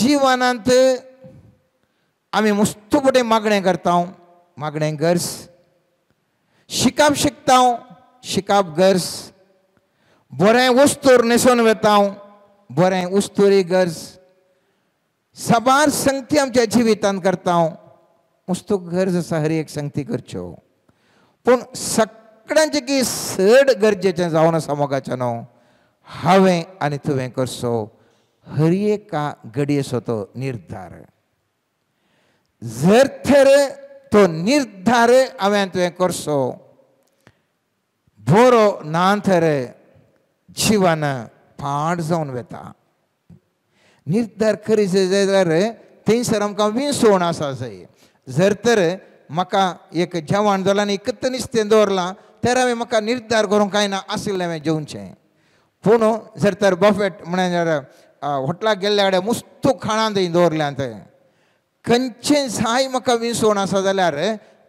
जीवनांत आमी मुस्तुपटे मागणें करता, मागणें गरज, शिकप शिकता, शिकप गरज, बरें वस्तूर न्हेसून वेता, बरें उस्तुरी गरज, सबार संगती आमच्या जिवितांत करता, मुस्तूक गरज आसा हर एक संगती करच्यो. पूण सगळ्यांचे की चड गरजेचें जावन आसा मोगाचें न्हू, हांवें आनी तुवें करचो हर एका घडयेचो तो निर्धार. जर तर तो निर्धार हांवें तुवें करचो बरो ना तर जिवन पाड जावन वेता. निर्धार करीत जाल्यार थंयसर आमकां विसवण आसा जाय. जर तर म्हाका एक जेवण जालां आनी एकच नुस्तें दवरलां तर हांवें म्हाका निर्धार करूंक कांय ना आसलें हांवें जेवचें. पूण जर तर बफेट म्हळ्यार हॉटेलाक गेल्ल्या कडेन मुस्तूक खाणां थंय दवरल्यांत, खंयचें जाय म्हाका विसवण आसा जाल्यार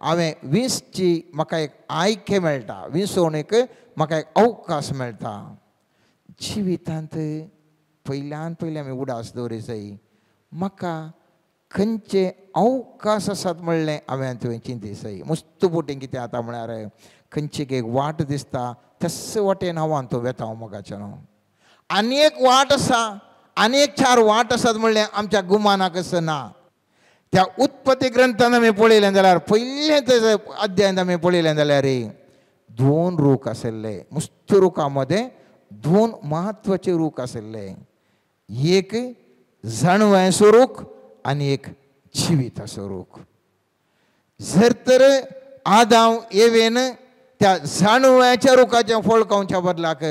हांवें विसची म्हाका एक आयकें मेळटा, विसवणेक म्हाका एक अवकाश मेळटा. जिवितांत पयल्यान पयलीं आमी उडास दवरूंक जाय. म्हाका खंयचे अवकाश आसात म्हणलें हांवें तुवें चिंतीत जाय. मुस्तुपोटीं कितें जाता म्हळ्यार खंयची एक वाट दिसता तस वाटेन हांव तो वेता मोगाचें न्हू. आनी एक वाट आसा, आनी एक 4 वाट आसात म्हणलें आमच्या गुमानाक असं ना. त्या उत्पत्ती ग्रंथान आमी पळयलें जाल्यार पयलें अध्यायान आमी पळयलें जाल्यार 2 रूख आशिल्ले. मुस्त रुखां मदें 2 म्हत्वाचे रूख आशिल्ले. एक जणवयेचो रूख आनी एक जिविताचो रूख. जर तर आदाम एवेन त्या जाणवयाच्या रुखाचें फळ खावच्या बदलाक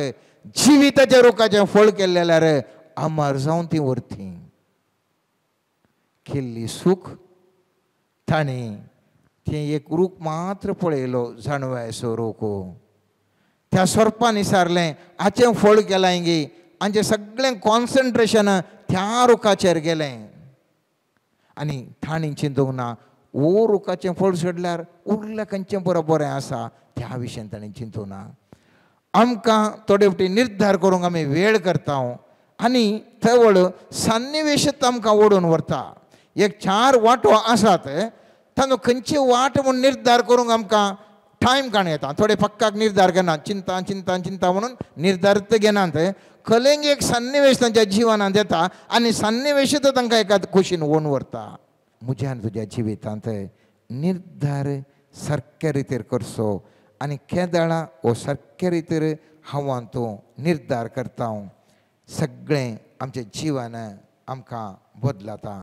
जिविताच्या रुखाचें फळ केलें जाल्यार अमर जावन ती व्हरती. केल्ली सूख ताणें तें एक रूख मात्र पळयलो, जाणवयाचो रूख. त्या सर्पान विचारलें हाचें फळ केलां गे, आमचें सगळें कॉन्सन्ट्रेशन त्या रुखाचेर गेलें. आनी ताणें चिंतूंक ना ओ रुखाचें फळ सोडल्यार उरलें खंयचें बरें आसा त्या विशयान ताणें चिंतूंक ना. आमकां थोडे फावटी निर्धार करूंक आमी वेळ करता आनी थंय सन्निवेशांत आमकां ओडून व्हरता. एक 4 वाटो आसात, तातूंत खंयची वाट म्हूण निर्धार करूंक आमकां टायम काण येता. थोडे पक्काक निर्धार घेनात, चिंता चिंता चिंता म्हणून निर्धार घेनात. कलेंग एक सन्निवेश तांच्या जिवनांत येता आनी सन्निवेशच तांकां एका खोशेन व्हरून व्हरता. म्हज्या तुज्या जिवितांत निर्धार सारक्या रितीर करचो आनी केदाळां हो सारक्या रितीर हांव तूं निर्धार करता, सगळें आमचें जिवन आमकां बदलता.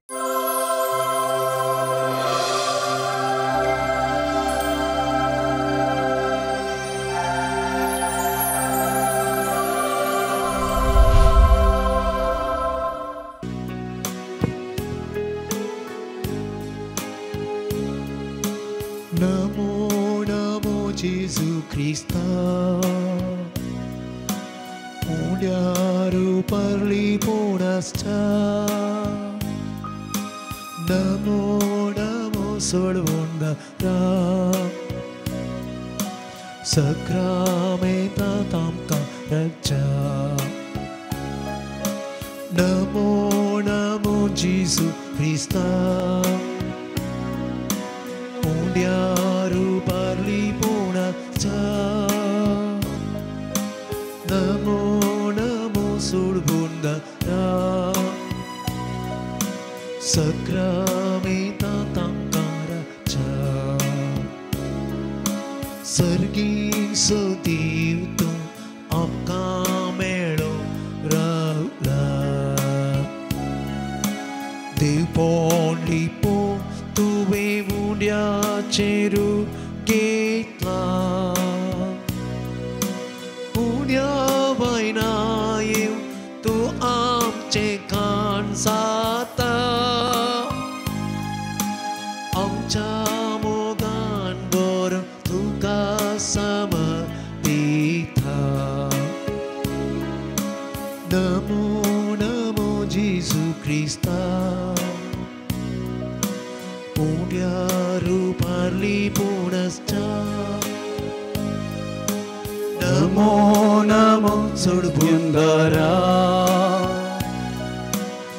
Namo Namo Gesù Cristo, Undiaru parli ponasta. Namo Namo Solvundara, Sacramenta tamka raja. Namo Namo Gesù Cristo, Undiaru parli ponasta. Namo Namo Solvundara, Sacramenta tamka raja. Sargin sodivtu apka melo raula. Dev ponli po tuve mundiaceru getla. Mundia vainayu tu amche kansata. Amcha mogan bor tuka samapita. Namo Namo Gesù Cristo, Undiaru parli ponasta. Namo Namo Solvundara,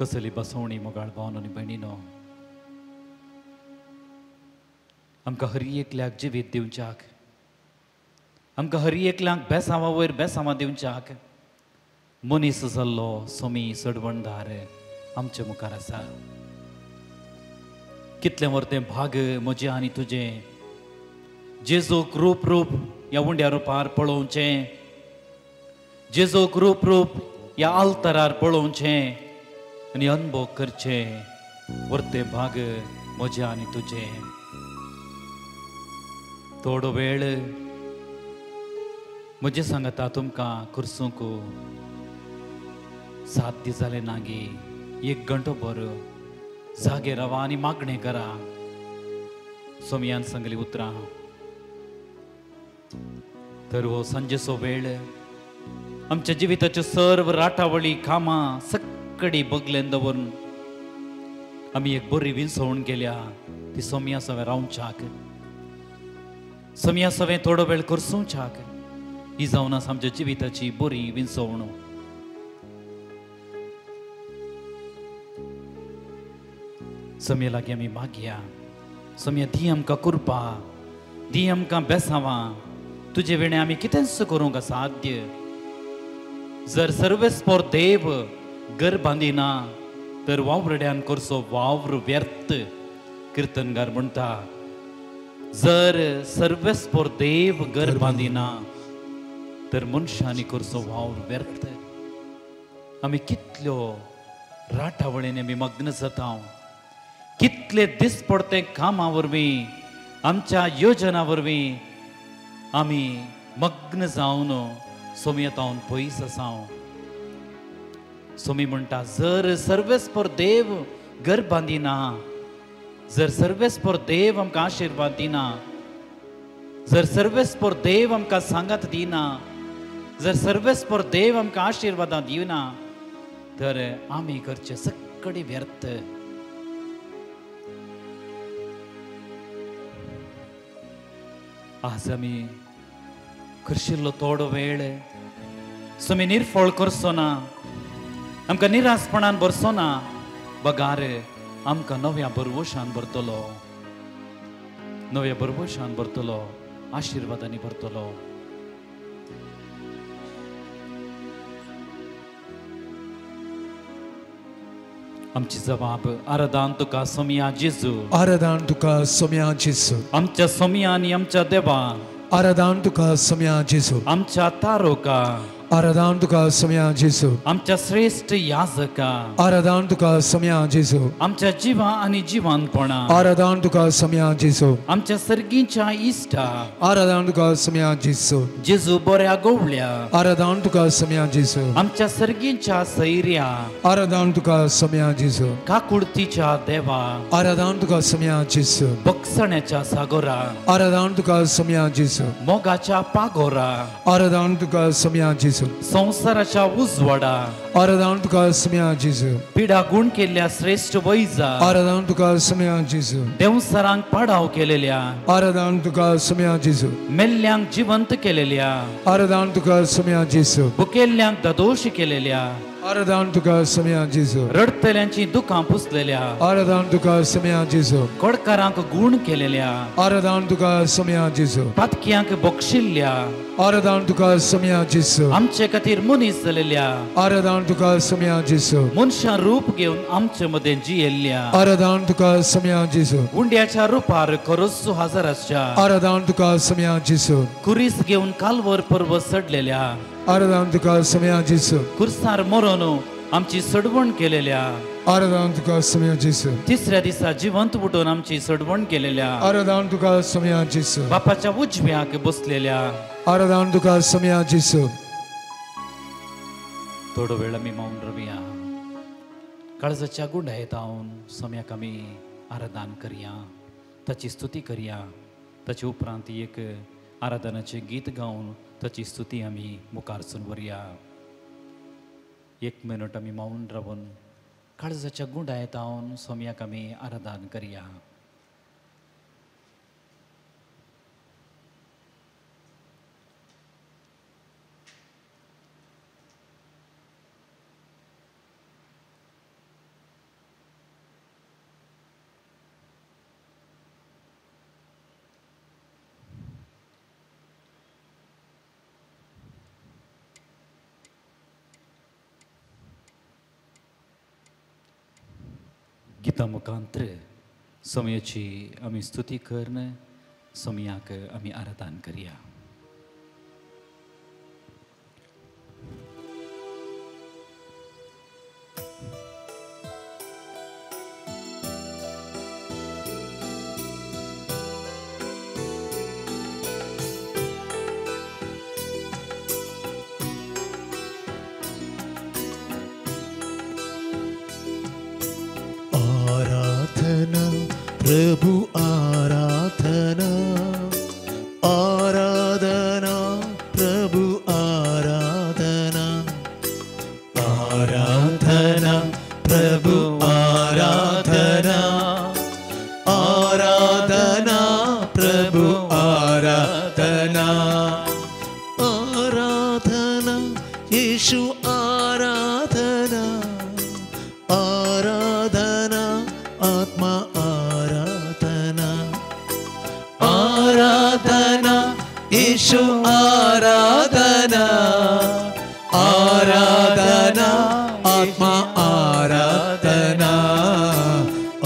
कसली बसवणी मोगाळ भावन आनी भयणीनो, आमकां हर एकल्याक जिवीत दिवच्याक, आमकां हर एकल्याक बेसांवा वयर बेसांवा दिवच्याक मनीस जाल्लो सोमी सडवणदार आमचे मुखार आसा. कितलें वर्तें भाग म्हजें आनी तुजें जेजूक रूप रूप ह्या उंड्या रुपार पळोवचें, जेजूक रूप रूप ह्या आल्तरार पळोवचें आनी अनुभव करचें. वर्तें भाग म्हजें आनी तुजें. थोडो वेळ म्हजे सांगता तुमकां कुर्सूंक सात दीस जाले नागी, 1 घंटो भर जागे रावा आनी मागणें करा. सोमयान सांगली उतरां. तर हो सांजेचो वेळ आमच्या जिविताच्यो सर्व राटावळी कामां सक्कडी बगलेन दवरून आमी एक बरी विंसवण केल्या ती सोमया सवें रावच्याक, सोमया सवें थोडो वेळ करसूच्याक. ही जावन आसा आमच्या जिविताची बरी विंसवण. सोमया लागीं आमी मागया. सोमया दी आमकां कृपा, दी आमकां बेसांवां. तुजे वेणे आमी कितेंच करूंक असाध्य. जर सर्वेस्पोर देव घर बांदिना तर वावरड्यान करचो वावर व्यर्थ. किर्तनगार म्हणटा, जर सर्वेस्पोर देव घर बांदिना तर मनशांनी करचो वावर व्यर्थ. आमी कितल्यो राटावळींनी आमी मग्न जाता, कितले दिसपडते कामां वरवीं आमच्या योजना वरवीं आमी मग्न जावन सोमयेतावन पयस आसा. सोमी म्हणटा, जर सर्वेस्पोर देव घर बांदिना, जर सर्वेस्पोर देव आमकां आशिर्वाद दिना, जर सर्वेस्पोर देव आमकां सांगात दिना, जर सर्वेस्पोर देव आमकां आशिर्वादां दिना तर आमी करचे सक्कडी व्यर्थ. आज आमी करशिल्लो थोडो वेळ सोमी निर्फळ करचो ना, आमकां निरासपणान भरचो ना, बगार आमकां नव्या बरवशान भरतलो, नव्या बरवशान भरतलो, आशिर्वादांनी भरतलो. आमची जबाब आराधन तुका सोमया जेजू, आराधन तुका सोमया जेजू, आमच्या सोमया आनी आमच्या देवा, आराधन तुका सोमया जेजू, आमच्या तारोका, आराधन तुका सोमया जेजू, आमच्या श्रेष्ठ याजका, आराधन तुका सोमया जेजू, आमच्या जिवा आनी जिवानपणा, आराधन तुका सोमया जेजू, आमच्या सर्गीच्या इश्टा, आराधन तुका सोमया जेजू, जेजू बऱ्या गोवल्या, आराधन तुका सोमया जेजू, आमच्या सर्गीच्या सैर्या, आराधन तुका सोमया जेजू, काकुळतीच्या देवा, आराधन तुका सोमया जेजू, बक्षण्याच्या सागोरा, आराधन तुका सोमया जेजू, मोगाच्या पागोरा, आराधन तुका सोमया जेजू, संसाराच्या उजवाडा, आराधन तुका सोमया जेजू, पिडा गुण केल्ल्या श्रेष्ठ वैजा, आराधन तुका सोमया जेजू, देवसरांक पाडाव केलेल्या, आराधन तुका सोमया जेजू, मेल्ल्यांक जिवंत केलेल्या, आराधन तुका सोमया जेजू, भुकेल्ल्यांक ददोश केलेल्या, आराधन तुका सोमया जेजू, रडतल्यांची दुखां पुसलेल्या, आराधन तुका सोमया जेजू, कडकारांक गुण केलेल्या, आराधन तुका सोमया जेजू, पातक्यांक बक्षिल्ल्या, आराधन तुका सोमया जेजू, आमचे खातीर मनीस जालेल्या, आराधन तुका सोमया जेजू, मनशां रूप घेवन आमचे मदें जियेल्ल्या, आराधन तुका सोमया जेजू, उंड्याच्या रुपार खरोच हजाराच्या, आराधन तुका सोमया जेजू, कुरीस घेवन कालवर पर्वत सडलेल्या, आराधन तुका सोमया जेजू, कुर्सार मरोन आमची सडवण केलेल्या, आराधन तुका सोमया जेजू, तिसऱ्या दिसा जिवंत उठून आमची सडवण केलेल्या, आराधन तुका सोमया जेजू, बापाच्या उजव्याक बसलेल्या. आराधन तुका सोमया जेजू. थोडो वेळ आमी मौन रवया. काळजाच्या गुंडायेत हांवन सोम्याक आमी आराधन करया, ताची स्तुती करया. ताचे उपरांत एक आराधनाचें गीत गावन ताची स्तुती आमी मुखारसून व्हरया. 1 मिनट आमी मौन रावन काळजाच्या गुंडायेत हांवन सोम्याक आमी आराधन करया. गीता मुखांतर स्वामीची आम्ही स्तुती करणं, स्वामीयाक आम्ही आराधना करूया. आराधना प्रभु आराधना, आराधना प्रभु आराधना, आराधना प्रभु आराधना, आराधना प्रभु आराधना, आराधना यीशु आराधना, आराधना आत्मा आराधना, आराधना यीशु आराधना, आराधना आत्मा आराधना,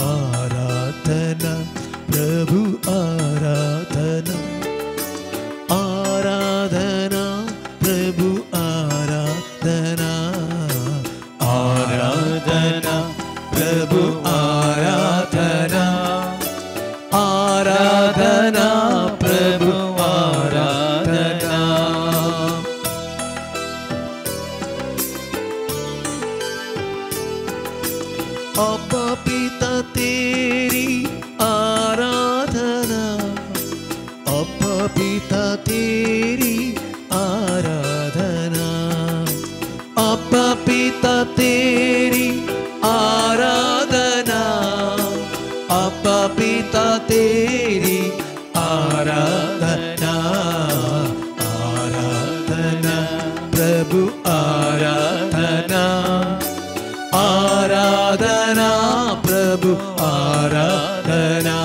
आराधना प्रभु आराधना, आराधना प्रभु आराधना, आराधना प्रभु आराधना, आराधना प्रभु आराधना. अब्बा पिता तेरी आराधना, अब्बा पिता तेरी आराधना, अब्बा पिता तेरी आराधना, अब्बा पिता तेरी आराधना, आराधना प्रभु आराधना, आराधना प्रभु आराधना,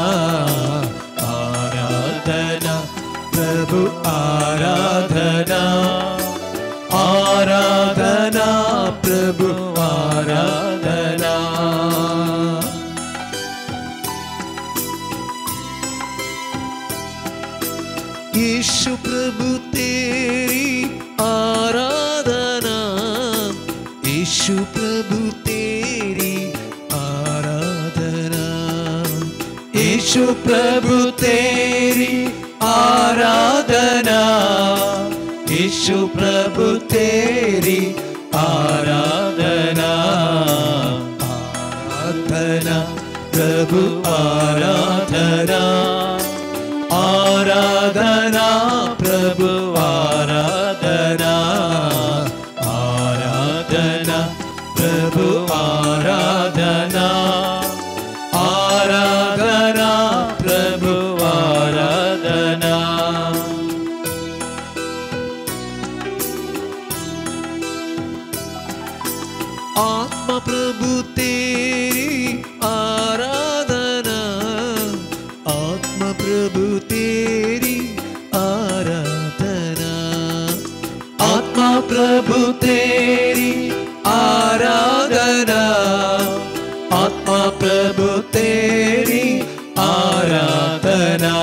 आराधना प्रभु आराधना, आराधना प्रभु आराधना. यीशु प्रभु तेरी आराधना, यीशु प्रभु तेरी आराधना, यीशु प्रभु तेरी आराधना, यीशु प्रभु तेरी आराधना, आराधना प्रभु आराधना, आराधना प्रभु आराधना, आराधना प्रभु आराधना, आराधना प्रभु आराधना. आत्मा प्रभु तेरी आराधना, आत्मा प्रभु तेरी आराधना, आत्मा प्रभु तेरी आराधना, आत्मा प्रभु तेरी आराधना,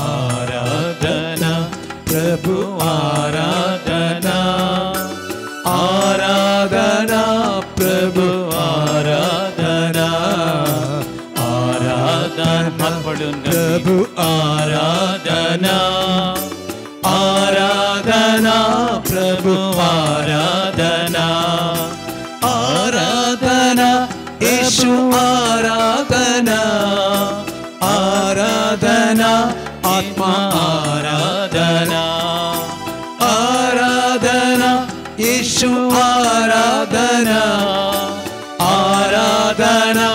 आराधना प्रभु आराधना, आराधना प्रभु आराधना, आराधना प्रभु आराधना, आराधना प्रभु आराधना, आराधना यीशु आराधना, आराधना आत्मा आराधना, आराधना यीशु आराधना, आराधना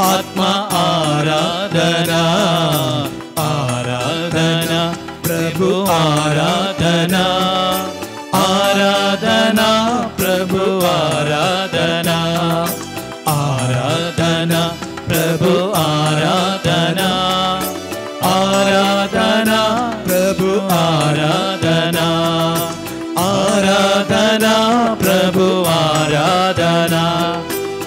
आत्मा आराधना, आराधना प्रभु आराधना, आराधना प्रभु आराधना, आराधना प्रभु आराधना, आराधना प्रभु आराधना, आराधना प्रभु आराधना,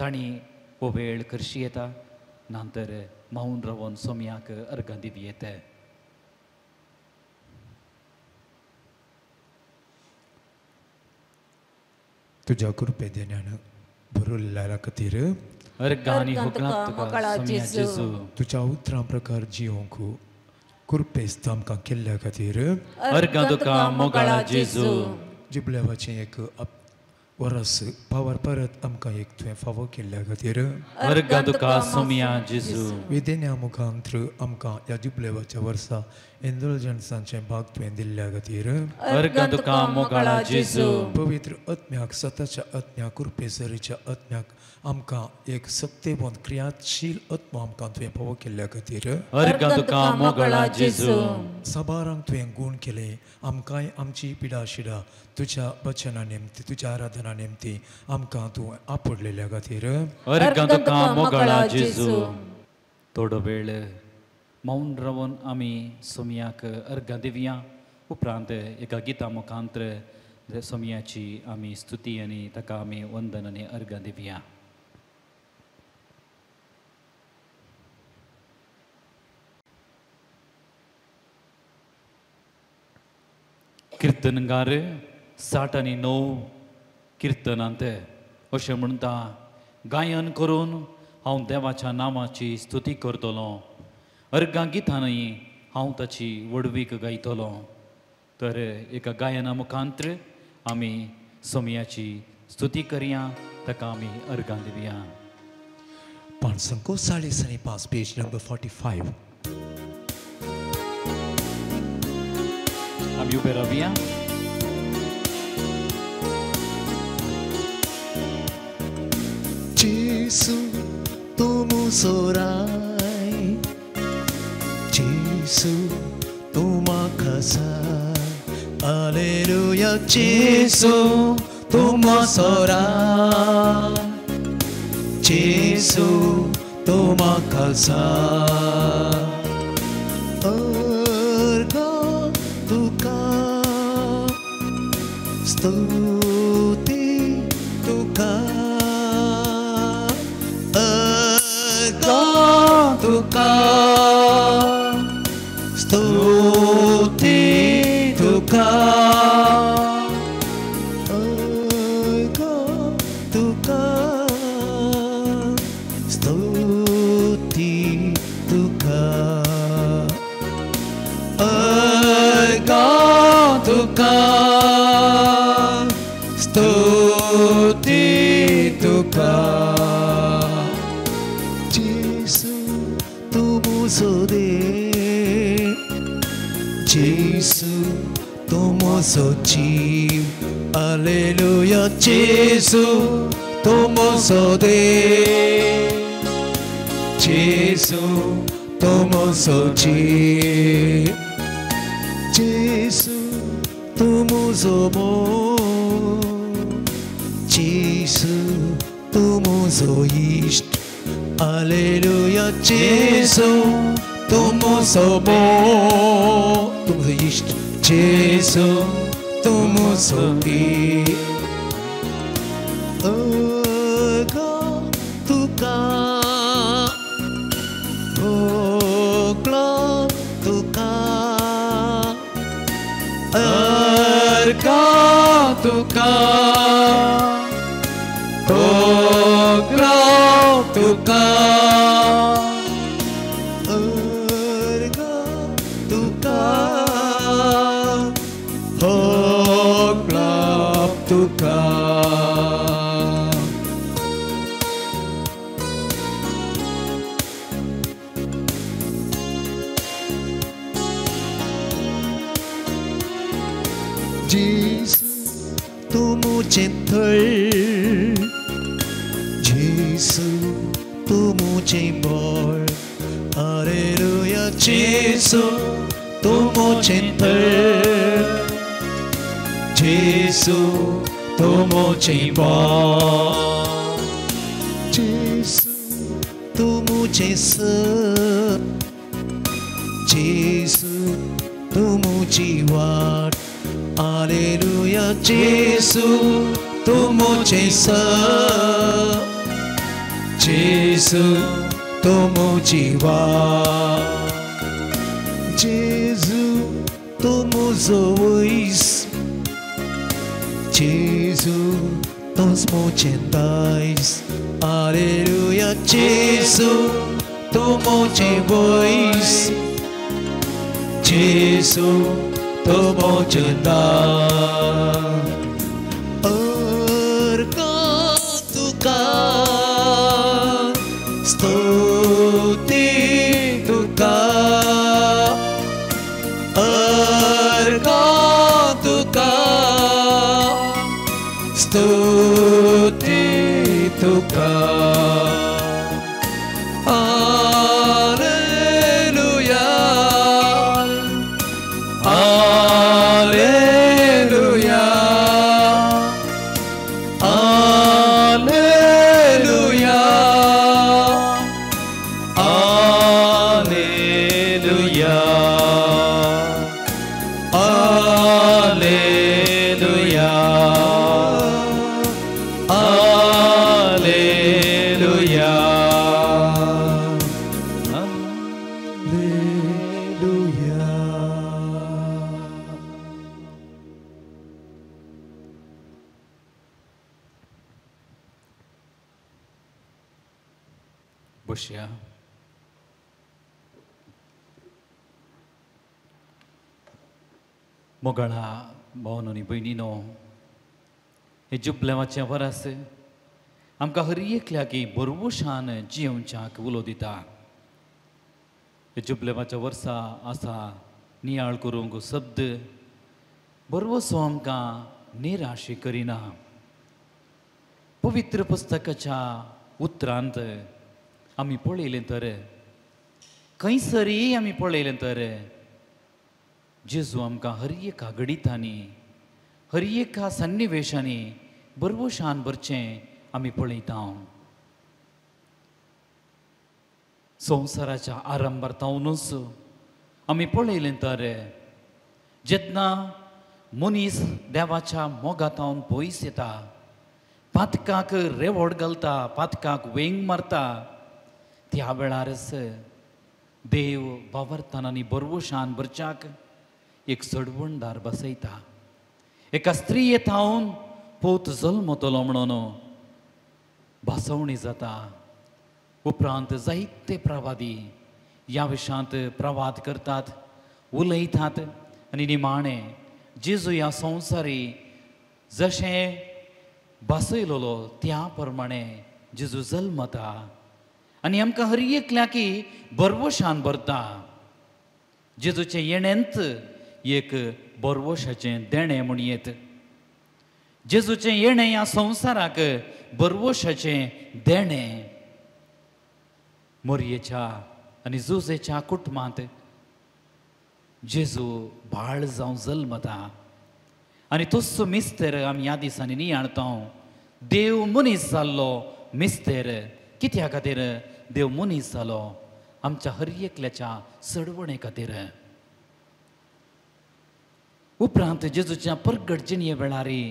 ताणी वो वेळ करशी येता नंतर माऊन रावून सोम्याक अर्घां दिवी येता तुझ्या कृपेदेण्यानं भरलेल्या खातीर अर्घांनी हुकलांत तुका सोम्या जेजू तुझ्या उतरां प्रकार जियोंक कृपेस्त आमकां केल्ल्या खातीर अर्घां तुका मोगाळा जेजू जिबल्यावाचें एक वरस पावर परत आमकां एक तुवें फावो केल्ल्या खातीर अर्घां तुका सोम्या जेजू वेदेन्या मुखांतर आमकां ह्या जुबलेवाच्या वर्सा इंडल्जन्सांचें भाग तुवें दिल्ल्या खातीर अर्घां तुका मोगाळा जेजू पवित्र आत्म्याक सताच्या आत्म्याक कृपेसरीच्या आत्म्याक आमकां एक सत्तेवंत क्रियाशील आत्मो आमकां तुवें फावो केल्ल्या खातीर अर्घां तुका मोगाळा जेजू साबारांक तुवें गूण केले आमकांय आमची पिडा शिडा तुज्या वचना नेमती तुज्या आराधना नेमती आमकां तूं आपडलेल्या खातीर अर्घां तुका मोगाळा जेजू थोडो वेळ मौन रावून आमी सोम्याक अर्घां दिवया उपरांत एका गिता मुखांतर सोम्याची आमी स्तुती आनी ताका आमी वंदन आनी अर्घां दिवया कीर्तनगार 60 आनी 9 कीर्तनांत अशें म्हणटा गायन करून हांव देवाच्या नांवाची स्तुती करतलो अर्घां गितांनी हांव ताची वडवीक गायतलो तर एका गायना मुखांतर आमी सोम्याची स्तुती करया ताका आमी अर्घां दिवया पांचसंको 5:5 पेज नंबर 45 आमी उबे रावया Gesù tu musorai Gesù tu makasai Alleluia Gesù tu musorai Gesù tu makasai Arga tuka stuti tuka Tuka stuti tuka tuka stuti tuka tuka stuti tuka Gesù tumo soci Alleluia Gesù tumo sode Gesù tumo soci Gesù tumo somo Gesù tumo soist Alleluia Gesù tumo somo tumo soist Gesù tumo soki Aga tuka Ogla tuka Arga tuka Ogla tuka Jesus, tu gentle, Jesus, tu gentle, Alleluia, Jesus, tu gentle, Jesus, tu gentle, Jesus, tu Jesus, Jesus, tu jiwat. Alleluia, Gesù, tu mo Gesù, जेजू तू मुझी वाट जेजू तू मुझो voice जेजू तोच मुझेंदाइस Aleluya जेजू तू मुझी voice जेजू तू मुझेंदाइस तुका स्तुति तुका तुका स्तुति तुका Alleluia Alleluia Alleluia Alleluia Alleluia Alleluia बसया. मोगळा भावन आनी भयणीनो, हे जुबलेवाचें वरस आमकां हर एकल्याकी बरोवशान जियोवच्याक उलो दिता. हे जुबलेवाच्या वर्सा आसा नियाळ करूंक शब्द बरोवसो आमकां निराशे करिना. पवित्र पुस्तकाच्या उतरांत आमी पळयलें तर खंयसरी आमी पळयलें तर जेजू आमकां हर एका घडितांनी हर एका सन्निवेशांनी बरोवशान भरचें आमी पळयता. संवसाराच्या आरंभातावनूच आमी पळयलें तर जेन्ना मनीस देवाच्या मोगातावन पयस येता, पातकाक रेवोड घालता, पातकाक वेंग मारता, त्या वेळारच देव वावरताना आनी बरोवशान भरच्याक एक सडवणदार बसयता. एका स्त्री येतावन पोत जल्मतलो म्हणून भासवणी जाता. उपरांत जायते प्रवादी ह्या विशयांत प्रवाद करतात, उलयतात आनी निमाणे जेजू ह्या संवसारी जशें भासयलोलो त्या प्रमाणे जेजू जल्मता आनी आमकां हर एकल्याकी बरोवशान भरता. जेजूचे येण्यांत एक बरोवशाचें देणें म्हूण येत. जेजूचें येणें ह्या संवसाराक बरोवशाचें देणें. मोरयेच्या आनी जुजेच्या कुटुंबांत जेजू बाळ जावन जल्मता आनी तस्सो मिस्तेर आमी ह्या दिसांनी नियाळता. देव मनीस जाल्लो मिस्तेर कित्या खातीर देव मनीस जालो? आमच्या हर एकल्याच्या सडवणे खातीर. उपरांत जेजूच्या परगट जिणे वेळारी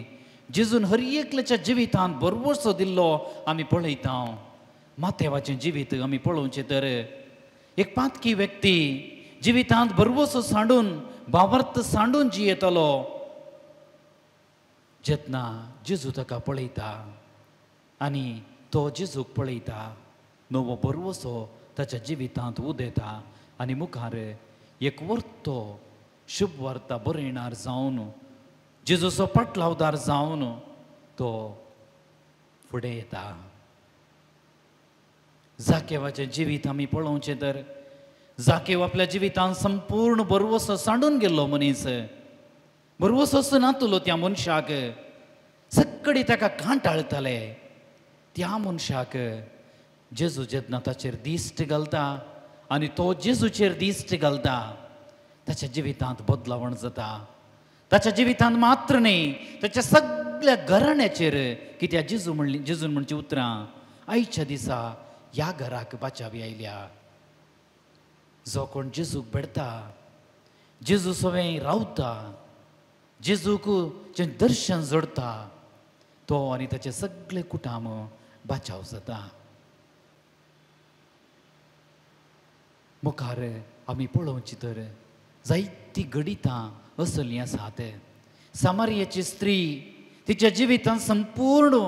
जेजून हर एकल्याच्या जिवितांत बरोवसो दिल्लो आमी पळयता. मातेवाचें जिवीत आमी पळोवचें तर एक पातकी व्यक्ती जिवितांत बरोवसो सांडून वावर्त सांडून जियेतालो. जेन्ना जेजू ताका पळयता आनी तो जेजूक पळयता, नवो बरोवसो ताच्या जिवितांत उदेता आनी मुखार एक वर्तो शुभ वार्ता बरयणार जावन जेजूचो पाटलावदार जावन तो फुडें येता. जाकेवाचें जिवीत आमी पळोवचें तर जाकेव आपल्या जिवितांत संपूर्ण बरोवसो सांडून गेल्लो मनीस. बरोवसोच नातलो त्या मनशाक. सक्कडी ताका कांटाळताले. त्या मनशाक जेजू जेन्ना ताचेर दिश्ट घालता आनी तो जेजूचेर दिश्ट घालता, ताच्या जिवितांत बदलावण जाता. ताच्या जिवितांत मात्र न्ही, ताच्या सगळ्या घराण्याचेर. कित्याक जेजून म्हणची उतरां आयच्या दिसा ह्या घराक बाचावी आयल्या. जो कोण जेजूक भेटता, जेजू सवें रावता, जेजूक जें दर्शन जोडता, तो आनी ताचे सगळे कुटुंब बाचाव जाता. मुखार आमी पळोवची तर जायती गडितां असलीं आसात. सामारियाची स्त्री तिच्या जिवितांत संपूर्ण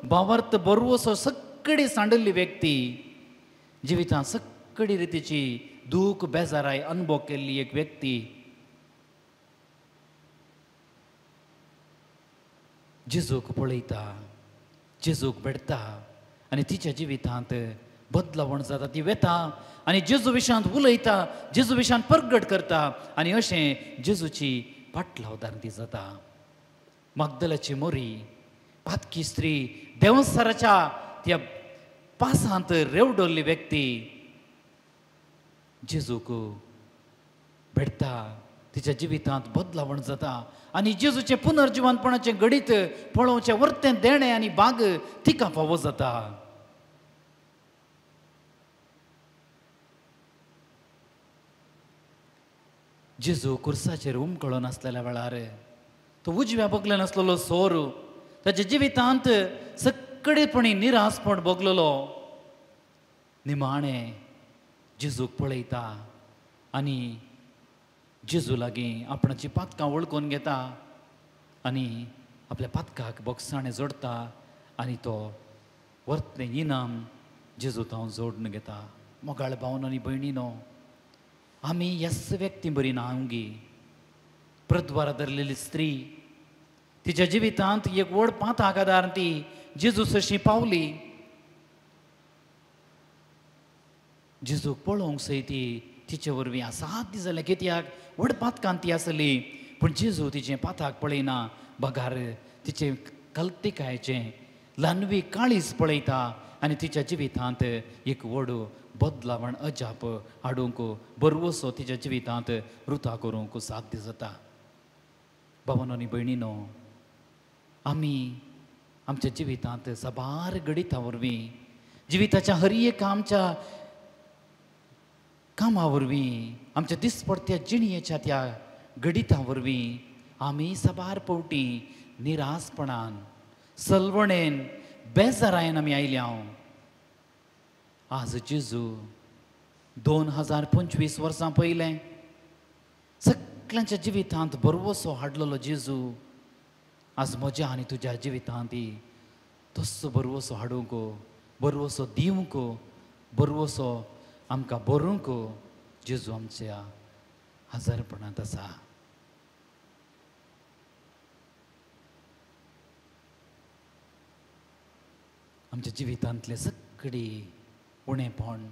भावार्थ बरोवसो सगळी सांडल्ली व्यक्ती, जिवितांत सगळी रितीची दूख बेजाराय अनुभव केल्ली एक व्यक्ती जेजूक पळयता, जेजूक भेटता आनी तिच्या जिवितांत बदलावण जाता. ती वेता आनी जेजू विशयांत उलयता, जेजू विशयांत प्रगट करता आनी अशें जेजूची पाटलावदार ती जाता. मागदलाची मोरी पातकी स्त्री देवस्थानाच्या त्या पासांत रेवडोल्ली व्यक्ती जेजूक भेटता, तिच्या जिवितांत बदलावण जाता आनी जेजूचे पुनर्जिवनपणाचे घडीत पळोवचे वर्तें देणे आनी बाग तिका फावो जाता. जेजू कुर्साचेर उमकळो नासलेल्या वेळार तो उजव्या बगल्यान आसलेलो सोर ताच्या जिवितांत सगळेपणी निरासपण भोगलेलो निमाणें जेजूक पळयता आनी जेजू लागीं आपणाची पातकां वळखून घेता आनी आपल्या पातकाक बोक्साणें जोडता आनी तो वर्तनें इनाम जेजूत हांव जोडून घेता. मोगाळ भावन आनी भयणीनो, आमी ह्याच व्यक्ती बरी ना हांगी. प्रद्वारा धरलेली स्त्री तिच्या जिवितांत एक व्हड पाताक आदार ती जेजू अशी पावली. जेजूक पळोवंक सय ती तिचे वरवीं असाध्य जालें, कित्याक व्हड पातकांत ती आसली पूण जेजू तिचें पाताक पळयना, बगार तिचे कल्तिकायेचें ल्हानवी काळीज पळयता आनी तिच्या जिवितांत एक व्हड बदलावण अजाप हाडूंक बरवसो तिच्या जिवितांत रुता करूंक साध्य जाता. भावांनो आनी भयणीनो, आमी आमच्या जिवितांत साबार गडिता वरवीं जिविताच्या हर एक आमच्या कामा वरवीं आमच्या दिसपडत्या जिणयेच्या त्या गडिता वरवीं आमी साबार पावटी निरासपणान सलवणेन बेजारायेन आमी आयल्या. आज जेजू 2025 वर्सां पयलें सगळ्यांच्या जिवितांत बरवसो हाडलेलो जेजू आज म्हज्या आनी तुज्या जिवितांत तसो बरवसो हाडूंक, बरवसो दिवंक, बरवसो आमकां बरोवंक जेजू आमच्या हजरपणांत आसा. आमच्या जिवितांतले सगळी उणेपण,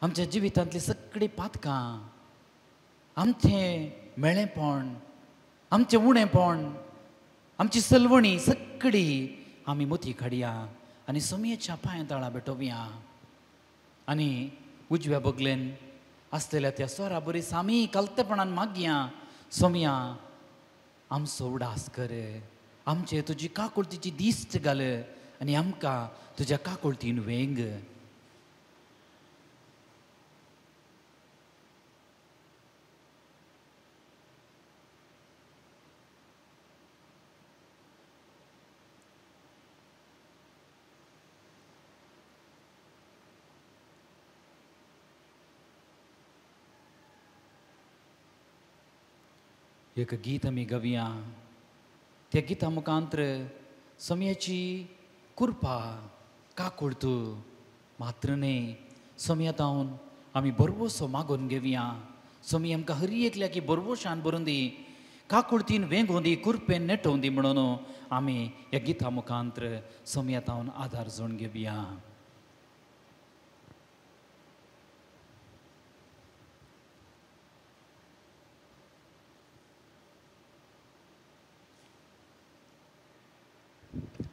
आमच्या जिवितांतली सगळी पातकां, आमचें मेळेपण, आमचें उणेपण, आमची सलवणी सगळी आमी मुती काडया आनी सोमयेच्या पांया तळा भेटोवया आनी उजव्या बगलेन आसलेल्या त्या स्वरा बरी आमी कलतेपणान मागया. सोमया आमचो उडास कर, आमचे तुजी काकुळतीची दिश्ट घाल आनी आमकां तुज्या काकुळतीन वेंग. एक गीत आमी गावया. त्या गिता मुखांतर सोमयाची कृपा काकुळत मात्र न्ही, सोमयातावन आमी बरवसो मागून घेवया. सोमी आमकां हर एकल्या की बरवशान बरोवन दी, काकुळतीन वेंगोवन दी, कुरपेन नेटोवन दी म्हणून आमी ह्या गिता मुखांतर सोमयातावन आदार जोडून घेवया.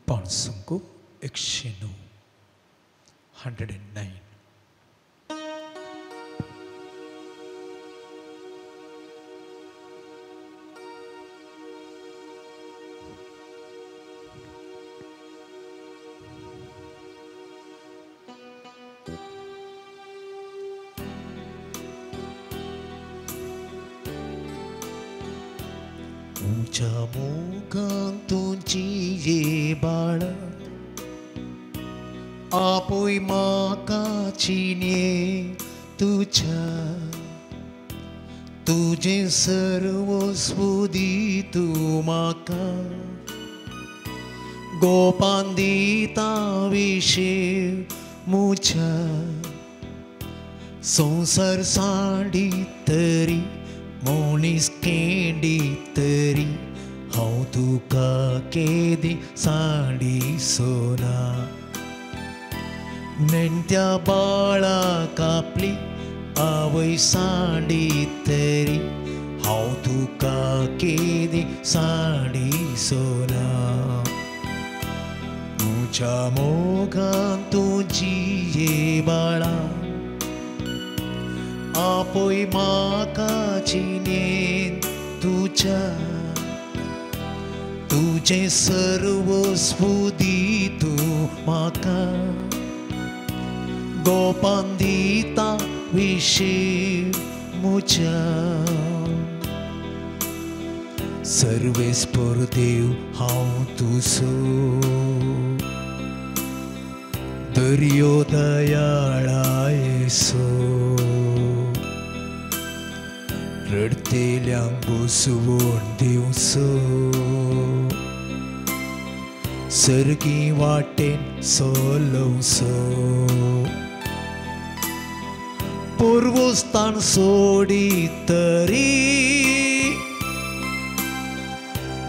पांचसंको 109 109. तुझ्या मोगांतूंची ये बाळ आपोय म्हाका चिने तुझ्या तुझे सर्वस्व दितू म्हाका गोपान दिता विशेष मुझ्या संसार सांडी तरी मोनीस केंडी तरी हांव तुका केदी सांडी सोना नेण्ट्या बाळाक आपली आवय सांडी तरी हांव तुका केदी सांडी सोना तुझ्या मोगान तुझी बाळा आपोय म्हाका चिनेन तुझ्या तुझे सर्वस्व दितू म्हाका गोपान दिता विशेष मुझ्या सर्वेस्पर देव हांव तुजो दर्यो दयाळा येसो रडतेल्यांक बसवून दिवचो सर्गी वाटेन चलवचो पूर्वस्थान सोडी तरी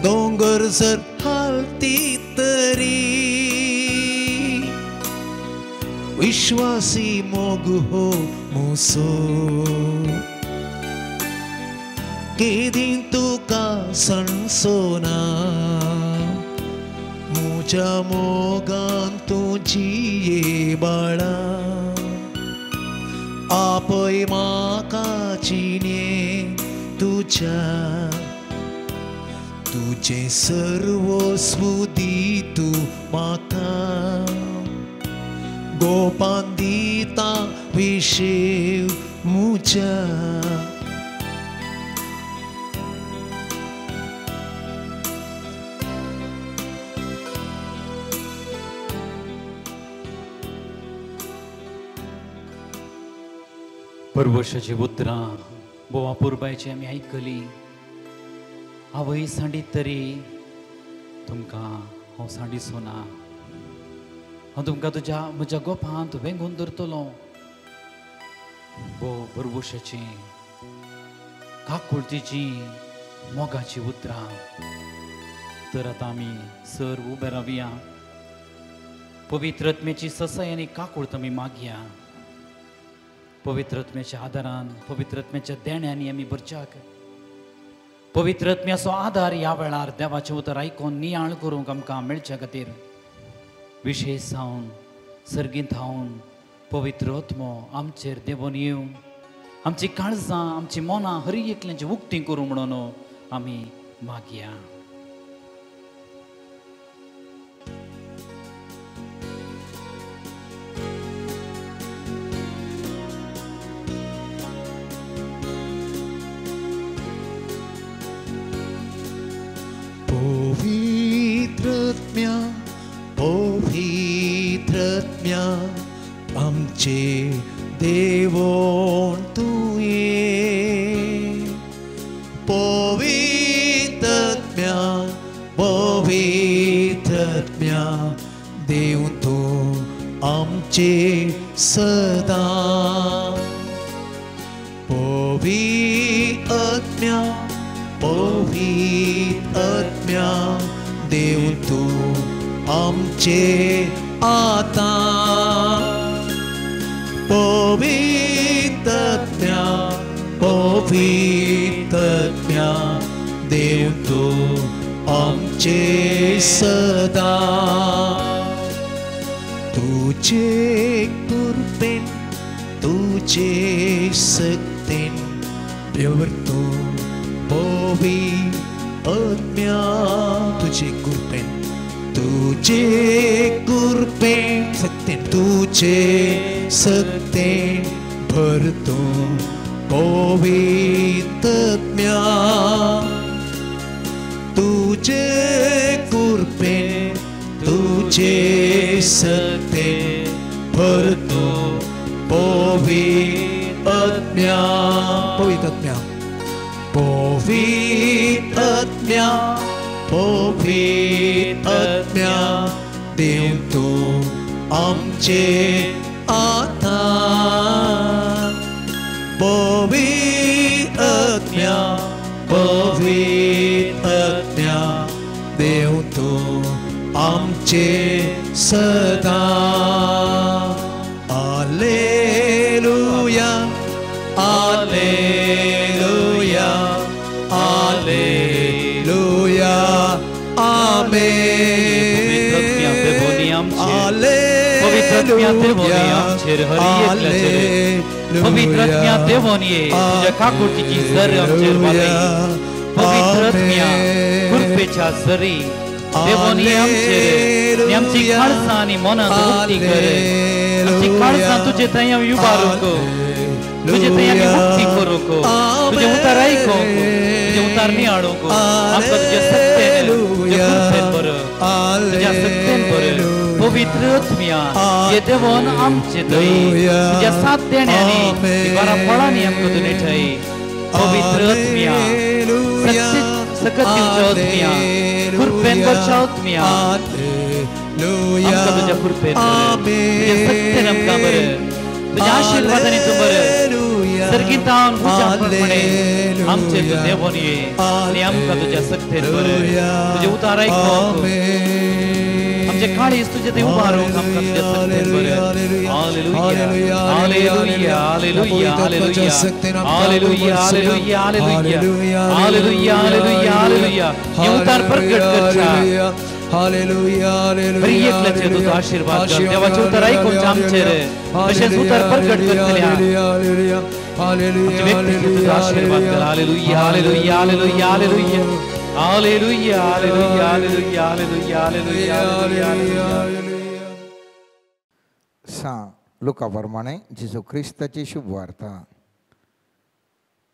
दोंगर जर हालती तरी विश्वासी मोग हो मुसो केदीन तुका सणसोना मुझ्या मोगान तुझी ये बाळा आपय म्हाका चिने तुझ्या तुझे सर्वस्व दितू म्हाका गोपान दिता विशेष मुझ्या परवर्षाची उतरां बोवा पुरबायची आमी आयकली आवय सांडी तरी तुमकां हांव सांडी सोना हांव तुमकां तुज्या म्हज्या गोपांत वेंगून धरतलो भोव परवर्षाची काकुळतीची मोगाची उतरां तर आतां आमी सर्व उबे रावया पवित्र आत्म्याची ससाय आनी काकुळत आमी मागया पवित्र आत्म्याच्या आदारान पवित्र आत्म्याच्या देण्यांनी आमी भरच्याक पवित्र आत्म्याचो आधार ह्या वेळार देवाचें उतर आयकून नियाळ करूंक आमकां मेळचे खातीर विशेश जावन सर्गींत हावन पवित्र आत्मो आमचेर देवून येवं आमची काळजां आमची मनां हरी एकल्याचें उक्ती करूं म्हणून आमी मागया पवित्रत्म्या आमचे देवोण तुये पवित्रत्म्या देव तूं आमचे सदा पवित्रत्म्या देव तूं आमचे आता पवित्रत्म्या देव तूं आमचे सदा तुझे कृपेन तुझे सक्तीन देवर तूं पवित्रत्म्या तुझे कृपेन सक्तीन तुझे सक्तीन भरतो पवित्रत्म्या तुझे कृपेन तुझे सक्तीन भरतो पवित्रत्म्या आत्म्या पवित्र आत्म्या पवित्र आत्म्या पवित्र आत्म्या देव तूं आमचे आधार पवित्र आत्म्या पवित्र आत्म्या देव तूं आमचे सदा Alleluia Alleluia Alleluia पवित्रत्म्या देवोनिये तुझ्या काकुटीची सर आमचेर मारली पवित्रत्म्या कृपेच्या सरी देवोनिये आमचेर आमची खाळसा आणि मनात मुक्ती कर आमची खाळसा तुझे थंय आमी उबारूंको तुझे थंय आमी मुक्ती करूंको तुझे उतार आयकोंको तुझे उतार नियाळोंको आमकां तुझे सत्तेन तुझे कृपेन बर तुझ्या सत्तेन बर पवित्र आत्म्या ये देवोन आमचे थंय तुझ्या साथ देण्यानी बरा फळांनी आमकां तुने ठय पवित्र आत्म्या सकत दिवच्या आत्म्या कृपेन बरच्या आत्म्या आमकां तुझ्या कृपेन तुझ्या सत्तेन आमकां बर तुझ्या आशीर्वादानी तूं बर सर्गीतान उजाडपणे आमचे तूं देवोन ये आनी आमकां तुझ्या सत्तेन बर तुझे उतार आयकोंक आमचे काळीज तुझे थंय उबारूंक आमकां तुझ्या सत्तेन बर हालेलुया हालेलुया हालेलुया हालेलुया हालेलुया हालेलुया हालेलुया हालेलुया हालेलुया हालेलुया ये उतार प्रगट करचा हालेलुया बरी एकल्याचे तुझो आशीर्वाद कर देवाचे उतार आयकोन आमचेर तशेंच उतार प्रगट करतल्या हालेलुया हालेलुया व्यक्तीचे तुझो आशीर्वाद कर हालेलुया हालेलुया हालेलुया हालेलुया हालेलुया हालेलुया हालेलुया हालेलुया हालेलुया हालेलुया लुका प्रमाणे जेजू क्रिस्ताची शुभ वार्ता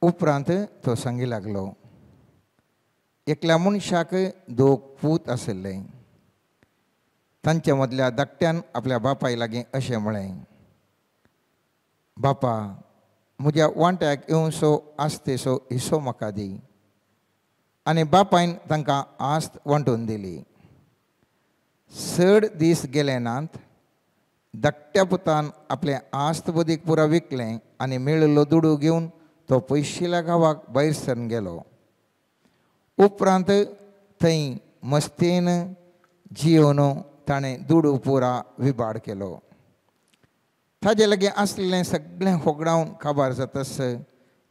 उपरांत तो सांगी लागलो एकल्या मनशाक दोग पूत आशिल्ले तांचे मदल्या धाकट्यान आपल्या बापाय लागीं अशें म्हळें बापा म्हज्या वांट्याक येवसो आस्तेसो हिस्सो म्हाका दी आनी बापायन तांकां आस्त वांटून दिली 6 दीस गेले नात धाकट्या पुतान आपलें आस्त बदीक पुरा विकलें आनी मेळिल्लो दुडू घेवन तो पयशिल्या गांवाक भायर सरून गेलो उपरांत थंय मस्तेन जियोन ताणें दुडू पुरा विबाड केलो ताजे लागीं आसलेलें सगळें होगडावन काबार जातस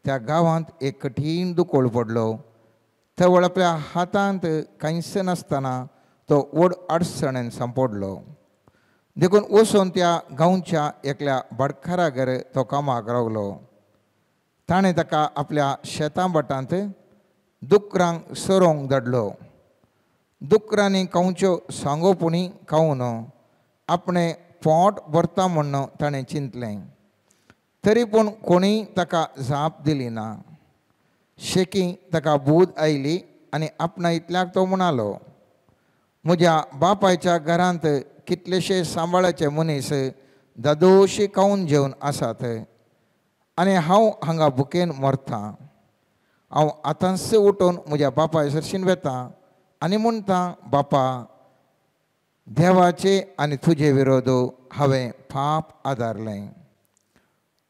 त्या गांवांत एक कठीण दुकोळ पडलो थवळ आपल्या हातांत कांयच नासतना तो व्हड अडचणेन सांपडलो देखून वचून त्या गांवच्या एकल्या भाटकारागेर तो कामाक रावलो ताणें ताका आपल्या शेतां भाटांत दुकरांक सोरोंक धाडलो दुकरांनी कांवच्यो सांगोपणी खावन आपणें पोट भरता म्हण ताणें चिंतलें तरी पूण कोणीय ताका जाप दिली ना शेकी ताका बूद आयली आनी आपणा इतल्याक तो म्हणालो म्हज्या बापायच्या घरांत कितलेशे सांबाळाचे मनीस दादोशी खावन जेवन आसात आनी हांव हांगा भुकेन मरतां हांव आतांच उठून म्हज्या बापाय सरशीन वेतां आनी म्हणटा बापा देवाचे आनी तुजे विरोध हांवें पाप आदारलें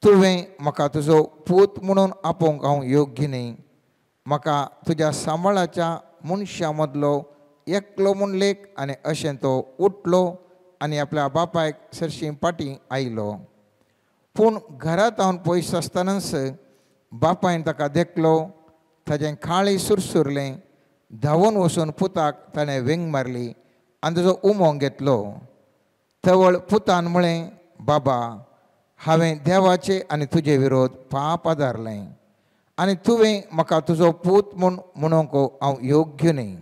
तुवें म्हाका तुजो पूत म्हणून आपोवंक हांव योग्य न्ही म्हाका तुज्या सांबाळाच्या मनशा मदलो एकलो म्हूण लेख आनी अशें तो उठलो आनी आपल्या बापायक सरशी पाटी आयलो पूण घरांत हांव पयस आसतनाच बापायन ताका देखलो ताजें खाळी सुरसुरलें धांवून वचून पुताक ताणें वेंग मारली आनी ताजो उमो घेतलो थवळ पुतान म्हळें बाबा हांवें देवाचे आनी तुजे विरोध पाप आदारलें आनी तुवें म्हाका तुजो पूत म्हूण म्हणूंक हांव योग्य न्ही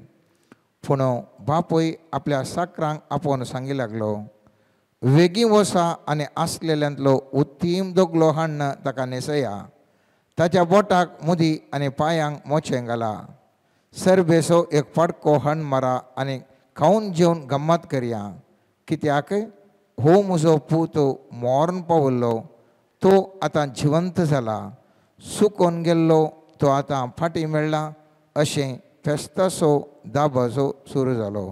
पूण बापूय आपल्या साकरांक आपोवन सांगी लागलो वेगीं वसा आनी आसलेल्यांतलो उत्तीम दोगलो हाडून ताका न्हेसया ताच्या बोटाक मुदी आनी पांयांक मोचें घाला सरबेसो एक फडको हाडून मारा आनी खावन जेवन गम्मत करया कित्याक हो म्हजो पूत मरण पावल्लो तो आतां जिवंत जाला सुकोन गेल्लो तो आतां फाटीं मेळ्ळा अशें फेस्ताचो दाबाजो सुरू जालो.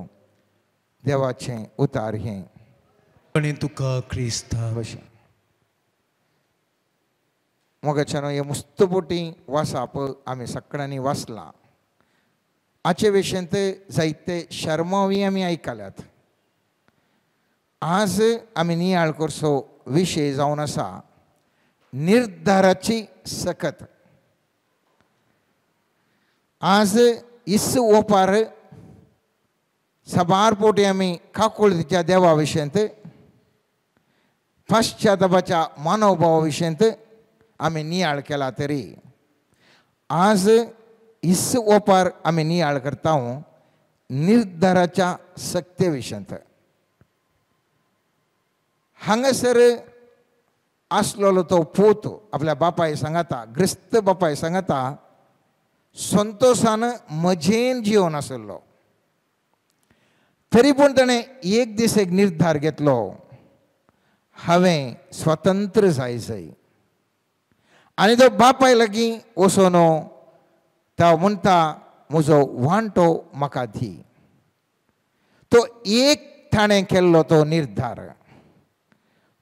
देवाचें उतार हें आनी तुका क्रिस्ता भशेन. मोगाच्यान हे मुस्तपोटी वासाप आमी सगळ्यांनी वाचलां. हाचे विशयंत जायते शर्मावी आमी आयकल्यात. आज आमी नियाळ करचो विशय जावन आसा निर्धाराची सकत. आज इस्सू ओपार सबार पोटी आमी काकुळतीच्या देवा विशयंत पश्चातापाच्या मनोभावा विशयंत आमी नियाळ केला तरी आज इस्सू ओपार आमी नियाळ करता निर्धाराच्या सक्ते विशयंत. हांगासर आसलेलो तो पूत आपल्या बापाय सांगता, ग्रिस्त बापाय सांगता, संतोषान मजेन जिवन आसलो. तरी पूण ताणें एक दीस एक निर्धार घेतलो, हांवें स्वतंत्र जाय. आनी तो बापाय लागीं वचून तो म्हणटा म्हजो वांटो म्हाका दी. तो एक ताणें केल्लो तो निर्धार,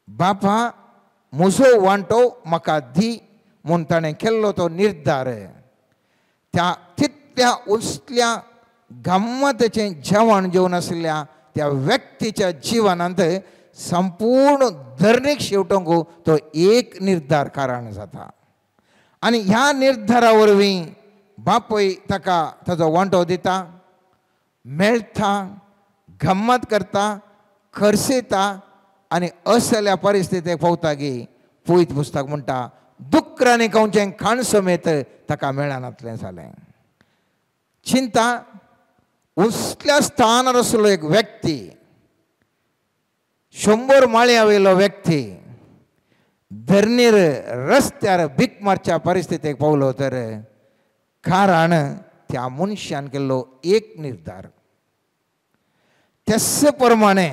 बापा म्हजो वांटो म्हाका दी म्हूण ताणें केल्लो तो निर्धार. त्या तितल्या उसल्या गम्मतचें जेवण जेवन आशिल्ल्या त्या व्यक्तीच्या जिवनांत संपूर्ण धर्मीक शेवटोंक तो एक निर्धार कारण जाता. आनी ह्या निर्धारा वरवीं बापूय ताका ताजो वांटो दिता, मेळटा, गम्मत करता, खर्चिता आनी असल्या परिस्थितीक पावता की पयत पुस्तक म्हणटा दुक्रांनी खंयचें खाण समेत ताका मेळनातलें जालें. चिंता, उसल्या स्थानार आसलो एक व्यक्ती, 100 माळया वयलो व्यक्ती धरणीर रस्त्यार भीक मारच्या परिस्थितीक पावलो तर कारण त्या मनशान केल्लो एक निर्धार. त्याच प्रमाणे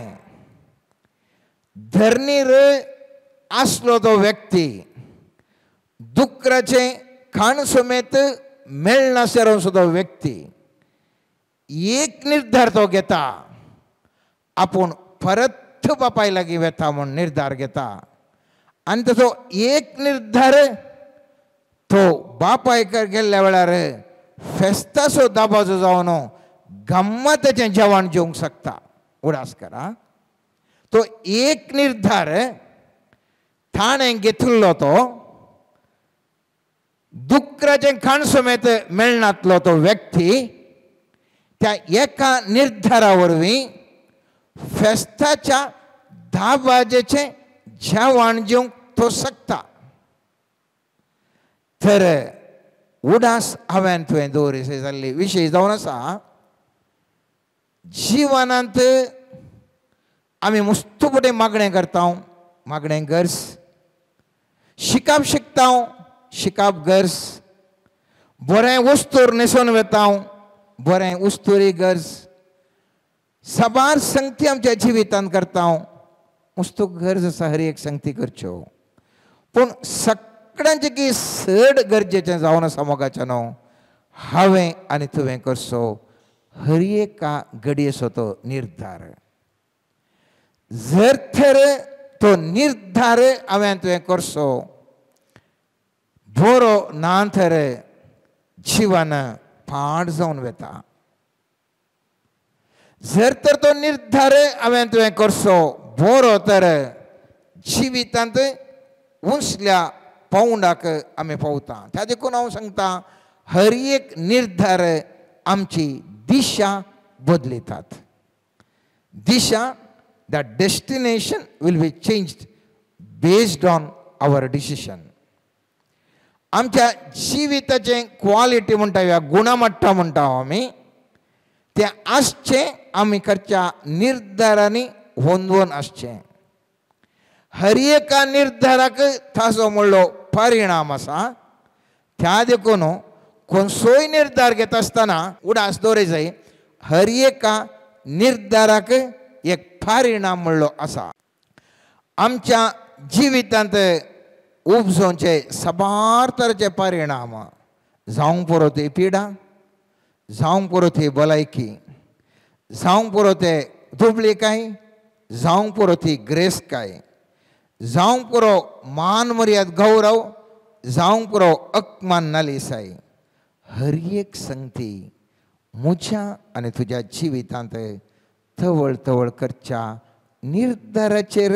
धरणीर आसलो तो व्यक्ती दुकराचे खाण समेत मेळनासलो सुद्धा व्यक्ती एक निर्धार तो घेता, आपूण परत बापाय लागीं वेता म्हूण निर्धार घेता. आनी ताचो एक निर्धार तो बापाय गेल्ल्या वेळार फेस्ताचो दाबाजो जावन गम्मतचें जेवण जेवंक शकता. उडास करा. तो एक निर्धार ताणें घेतिल्लो तो दुकराचें खाण समेत मेळनातलो तो व्यक्ती त्या एका निर्धारा वरवीं फेस्ताच्या दाबाजेचें जेवण जेवंक तो शकता. तर उडास हांवें तुवें दवरिसे जाल्ली विशय जावन आसा जिवनांत आमी मुस्तुपटे मागणें करता, मागणें गरज, शिकप शिकता, शिकप गरज, बरें वस्तूर न्हेसोन वेता, बरें उस्तुरी गरज, सबार संगती आमच्या जिवितांत करता, मुस्तूक गरज आसा हर एक संगती करच्यो. पूण सगळ्यांचे की चड गरजेचें जावन आसा मोगाच्या न्हू हांवें आनी तुवें करचो हर एका घडयेचो तो निर्धार. जर तर तो निर्धार हांवें तुवें करचो बरो ना तर जिवन पाड जावन वेता. जर तर तो निर्धार हांवें तुवें करचो बरो तर जिवितांत उंचल्या पावंडाक आमी पावता. त्या देखून हांव सांगता हर एक निर्धार आमची दिशा बदलितात. दिशा, the destination will be changed based on our decision. आमच्या जिविताचें क्वालिटी म्हणटा ह्या गुणमट्टा म्हणटा आमी तें आसचें आमी करच्या निर्धारांनी होंदवून आसचें. हर एका निर्धाराक ताजो म्हणलो परिणाम आसा. त्या देखून खंयचोय निर्धार घेता आसतना उडास दवरे जाय हर एका निर्धाराक एक परिणाम म्हणलो आसा. आमच्या जिवितांत उपजोवचे साबार तरेचे परिणाम जावंक पुरो ती पिडा, जावंक पुरो ती भलायकी, जावंक पुरो ते दुबळीकाय, जावंक पुरो ती ग्रेसकाय, जावंक पुरो मान मर्याद गौरव, जावंक पुरो अकमान नालिसाय, हर एक संगती म्हज्या आनी तुज्या जिवितांत तवळ तवळ करच्या निर्धाराचेर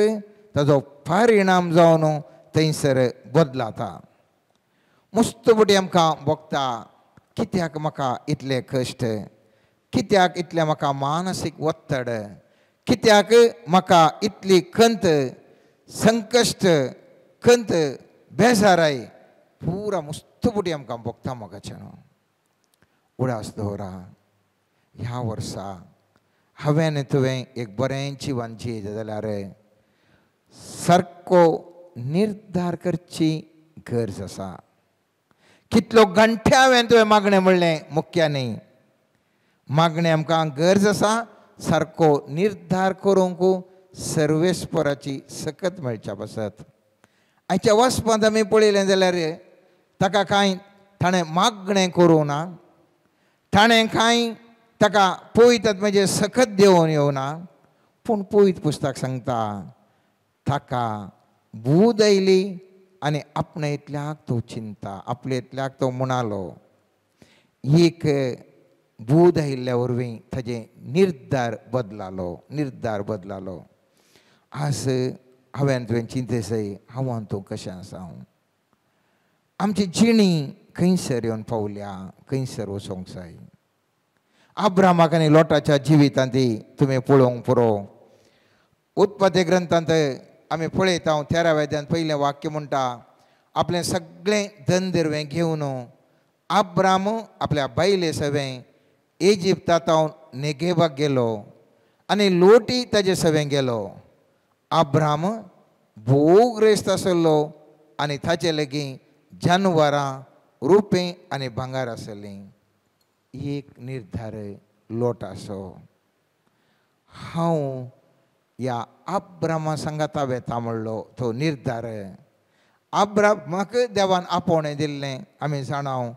ताजो परिणाम जावन थंयसर बदलाता. मुस्तबुटी आमकां भोगता कित्याक म्हाका इतले कश्ट, कित्याक इतले म्हाका मानसीक वत्तड, कित्याक म्हाका इतली खंत, संकश्ट, खंत, बेजाराय पुरा मुस्तबुटी आमकां भोगता मोगाच्यान. उडास दवरा, ह्या वर्सा हांवें तुवें एक बरें जिवन जियेलें जाल्यार सारको निर्धार करची गरज आसा. कितलो घंटे हांवें तुवें मागणें म्हणलें मुख्य न्ही, मागणें आमकां गरज आसा सारको निर्धार करूंक सर्वेस्पराची सकत मेळच्या पासत. आयच्या वचपांत आमी पळयलें जाल्यार ताका कांय ताणें मागणें करूं ना, ताणें कांय ताका पळयतात म्हणजे सकत देंवन येवना, पूण पळयत पुस्तक सांगता ताका बूद आयली आनी आपणे इतल्याक तो चिंता, आपले इतल्याक तो म्हणालो. एक बूद आयिल्ल्या वरवीं ताजें निर्धार बदलालो. आज हांवें तुवें चिंतसय हांव तूं कशें आसा. आमची जिणी खंयसर येवन पावल्या, खंयसर वचोंक जाय. अब्रामाक आनी लोटाच्या जिवितांत तुमी पळोवंक पुरो. उत्पत्ती ग्रंथांत आमी पळयता 13व्या अध्यायान पयलें वाक्य म्हणटा, आपलें सगळें धन दिरवें घेवन अब्राम आपल्या बायले सवें इजिप्तांत नेगेवाक गेलो आनी लोटी ताजे सवें गेलो. अब्राम भोवग्रेस्त आसलो आनी ताचे लागीं जानवरां, रुपें आनी भांगार आसलीं. एक निर्धार लोट आसो. हांव ह्या अब्रामा सांगाता वेता म्हणलो तो निर्धार. अब्रामाक देवान आपोवणें दिल्लें आमी जाणाव,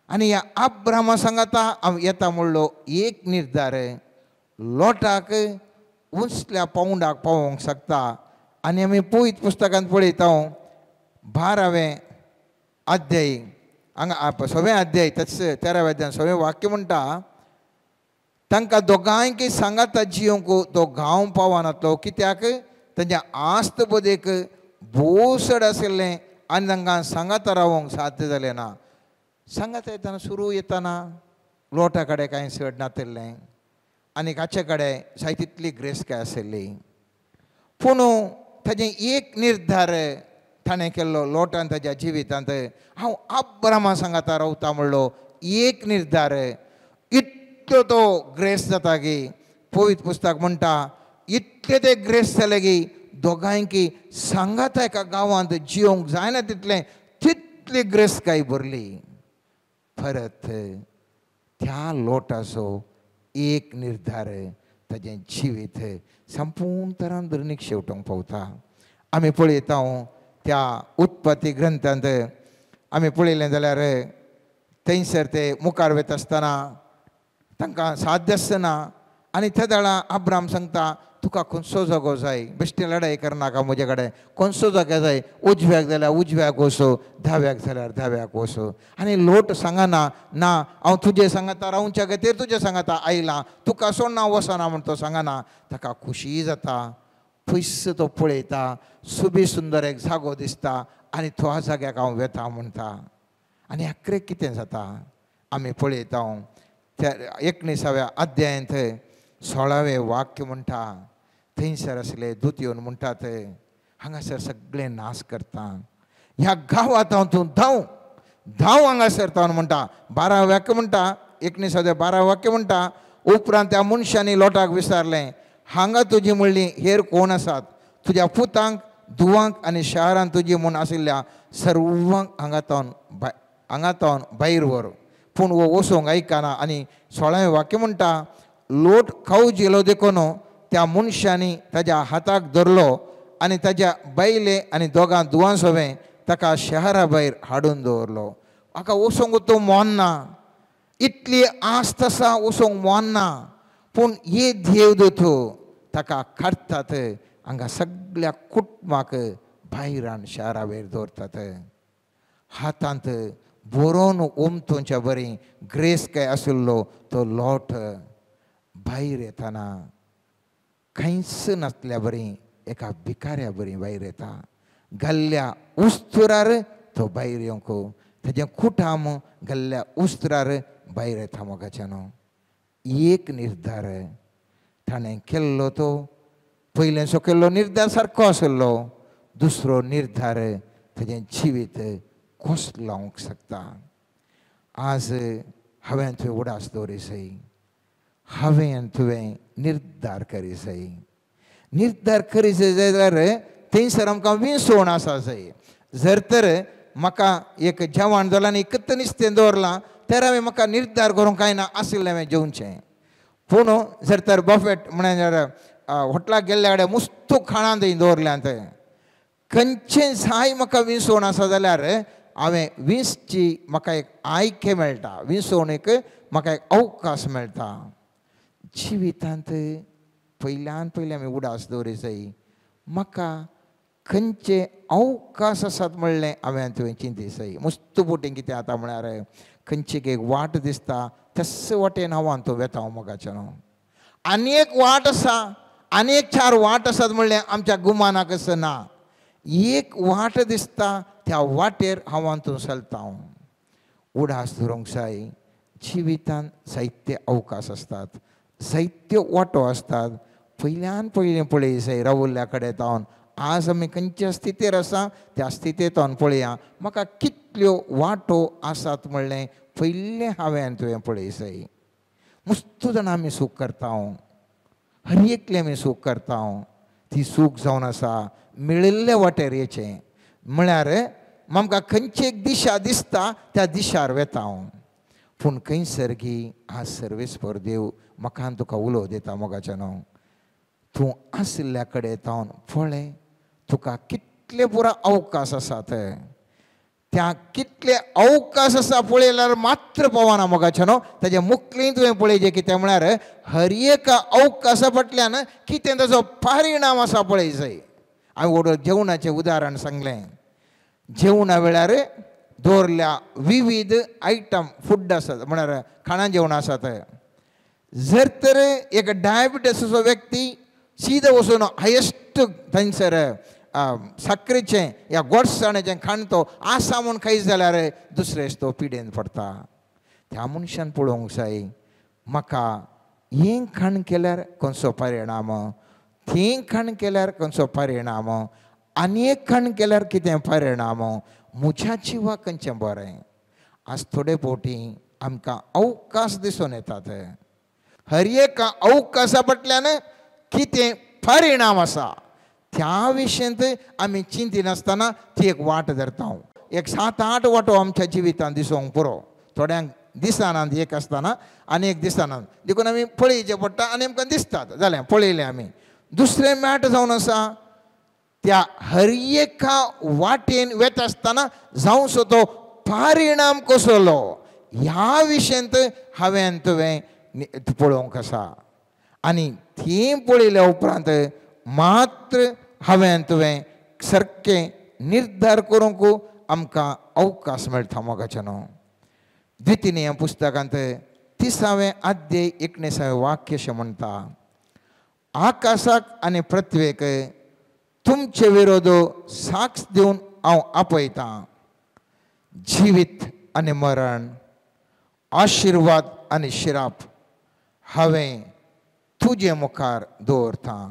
आनी ह्या अब्रामा सांगाता हांव येता म्हणलो एक निर्धार लोटाक उंचल्या पावंडाक पावोवंक शकता. आनी आमी पळयत पुस्तकांत पळयता 12वें अध्याय हांगा 6वें अध्याय 13व्या अध्यायान 6वें वाक्य म्हणटा, तांकां दोगांयक सांगाता जियोंक तो गांव पावनातलो, कित्याक तांच्या आस्त बदेक भोवसड आशिल्लें आनी तांकां सांगाता रावोंक साध्य जालें ना. सांगाता येताना सुरू येताना लोटा कडेन कांय सड नातिल्लें आनी हाचे कडेन जाय तितली ग्रेसकाय आशिल्ली, पूण ताजें एक निर्धार ताणें केल्लो लोटान ताच्या जिवितांत. हांव अब्रामा सांगाता रावता म्हणलो एक निर्धार. इतलो तो ग्रेस जाता गी पवित्र पुस्तक म्हणटा, इतले ते ग्रेस जाले गी दोगांयकी सांगाता एका गांवांत जियोंक जायना तितली ग्रेसकाय भरली. परत त्या लोटाचो एक निर्धार ताजें जिवीत संपूर्ण तरान धरणीक शेवटोंक पावता. आमी पळयता त्या उत्पत्ती ग्रंथांत आमी पळयलें जाल्यार थंयसर ते मुखार वता आसतना तांकां साध्य आसना आनी त्या दाळा अब्राम सांगता, तुका खंयचो जागो जाय, बेश्टे लढाई करनाका म्हजे कडेन, खंयचो जागो जाय, उजव्याक जाल्यार उजव्याक वचो, धाव्याक जाल्यार धाव्याक वचो. आनी लोट सांगना, ना हांव तुजे सांगाता रावच्या खातीर तुजे सांगाता आयलां, तुका सोडना वचना म्हण तो सांगना. ताका खुशी जाता. पयस तो पळयता, सुबी सुंदर एक जागो दिसता आनी त्या जाग्याक हांव वेता म्हणटा. आनी आखरेक कितें जाता आमी पळयता त्या 19व्या अध्यायांत 16वें वाक्य म्हणटा, थंयसर आसले दूत येवन म्हणटात, हांगासर सगळें नाश करता, ह्या गांवांत हांव तूं धांव हांगासर तावन म्हणटा. 12 वाक्य म्हणटा, 19 वाक्य म्हणटा, उपरांत त्या मनशांनी लोटाक विचारलें, हांगा तुजी म्हणली हेर कोण आसात? तुज्या पुतांक, धुवांक आनी शारांत तुजी म्हूण आशिल्ल्या सर्वांक हांगा तावन भायर व्हर. पूण वो वचोंक आयकना. आनी 16वें वाक्य म्हणटा, लोट खाऊ जेलो देखून त्या मनशांनी ताज्या हाताक धरलो आनी ताज्या बायले आनी दोगां धुवां सवें ताका शहरा भायर हाडून दवरलो. म्हाका वचोंक तो मोन्ना, इतली आस्त आसा वचोंक मोन्ना, पूण हे देवदूत ताका काडटात, हांगा सगळ्या कुटुंबाक भायर हाडून शहरा भायर दवरतात. हातांत बरोवन उमथोवच्या बरी ग्रेस काय आशिल्लो तो लोट भायर येताना खंयच नासल्या बरी एका भिकाऱ्या बरी भायर येता. गल्ल्या उस्तुरार तो भायर येवंक तेजें कुटाम गल्ल्या उस्तरार भायर येता. मोगाच्यानो एक निर्धार ताणें केल्लो तो पयलेंचो केल्लो निर्धार सारको आशिल्लो. दुसरो निर्धार तेजें जिवीत कसो लावंक शकता. आज हांवें तुवें उडास दवरिसय, हांवें तुवें निर्धार करिसय. निर्धार करिसय जाल्यार थंयसर आमकां विसवण आसा जाय. जर तर म्हाका एक जेवण जालां आनी एकच नुस्तें दवरलां तर हांवें म्हाका निर्धार करूंक कांय ना आशिल्लें हांवें जेवचें. पूण जर तर बफेट म्हळ्यार हॉटेलाक गेल्ल्या कडेन मुस्तू खाणां थंय दवरल्यांत, खंयचें जाय म्हाका विसवण आसा जाल्यार हांवें विसची म्हाका एक आयके मेळटा, विसवणेक म्हाका एक अवकाश मेळटा. जिवितांत पयल्यान पयलें आमी उडास दवरिसय, म्हाका खंयचे अवकाश आसात म्हणलें हांवें तुवें चिंतिसय. मस्त बोटीन कितें जाता म्हळ्यार खंयची एक वाट दिसता तस वाटेन हांव तो वेता मोगाच्यानो. आनी एक वाट आसा, आनी एक 4 वाट आसात म्हणलें आमच्या गुमानाक असं ना. एक वाट दिसता त्या वाटेर हांव तूं चलता. उडास धरूंक जाय. जिवितांत जायते अवकाश आसतात, जायत्यो वाटो आसतात. पयल्यान पयलें पळय रावल्ल्या कडेन जावन आज आमी खंयच्या स्थितीर आसा त्या स्थितींत पळया. म्हाका कितल्यो वाटो आसात म्हणलें पयलें हांवें तुवें पळय. मस्त जाणां आमी सूख करता, हर एकलें आमी सूख करता. ती सूख जावन आसा मेळिल्ले वाटेर येचें म्हळ्यार आमकां खंयची एक दिशा दिसता त्या दिशार वेता. पूण खंयसर की आज सर्वेस फॉर देव म्हाका तुका उलो दिता मोगाच्यानो. तूं आशिल्ल्या कडेन जावन पळय तुका कितले पुरा अवकाश आसात. त्या कितले अवकाश आसा पळयल्यार मात्र पवना मोगाच्यानो. ताजे मुखलें तुवें पळयचें कितें म्हळ्यार हर एका अवकाशा फाटल्यान कितें ताजो परिणाम आसा पळय जाय. हांवें जेवणाचें उदाहरण सांगलें. जेवणा वेळार दवरल्या विविध आयटम फूड आसात म्हळ्यार खाणां जेवणां आसात. जर तर एक डायबिटीसाचो व्यक्ती सीदो वचून हायेस्ट थंयसर साखरेचें या गोडसाणेचें खाण तो आसा म्हूण खायत जाल्यार दुसरेच तो पिडेन पडटा. त्या मनशान पळोवंक जाय म्हाका हें खाण केल्यार खंयचो परिणाम, तें खाण केल्यार खंयचो परिणाम, आनी एक खाण केल्यार कितें परिणाम, म्हज्या जिवाक खंयचें बरें. आज थोडे फावटी आमकां अवकाश दिसून येतात. हर एका अवकाशा फाटल्यान कितें परिणाम आसा त्या विशयंत आमी चिंतिनासतना ती एक वाट धरता. एक 7-8 वाटो आमच्या जिवितांत दिसूंक पुरो. थोड्यांक दिसानांत एक आसतना आनी एक दिसानांत देखून आमी पळयचें पडटा आनी आमकां दिसतात जालें पळयलें आमी. दुसरें मॅट जावन आसा त्या हर एका वाटेन वेता आसतना जावचो तो परिणाम कसलो ह्या विशयंत हांवें तुवें पळोवंक आसा. आनी तें पळयल्या उपरांत मात्र हांवें तुवें सारकें निर्धार करूंक आमकां अवकाश मेळटा मोगाच्यानो. द्वितीय पुस्तकांत 30वें अध्याय 19वें वाक्य अशें म्हणटा, आकाशाक आनी पृथ्वेक तुमचे विरोध साक्ष दिवन हांव आपयतां. जिवीत आनी मरण, आशिर्वाद आनी श्राप हांवें तुजे मुखार दवरतां.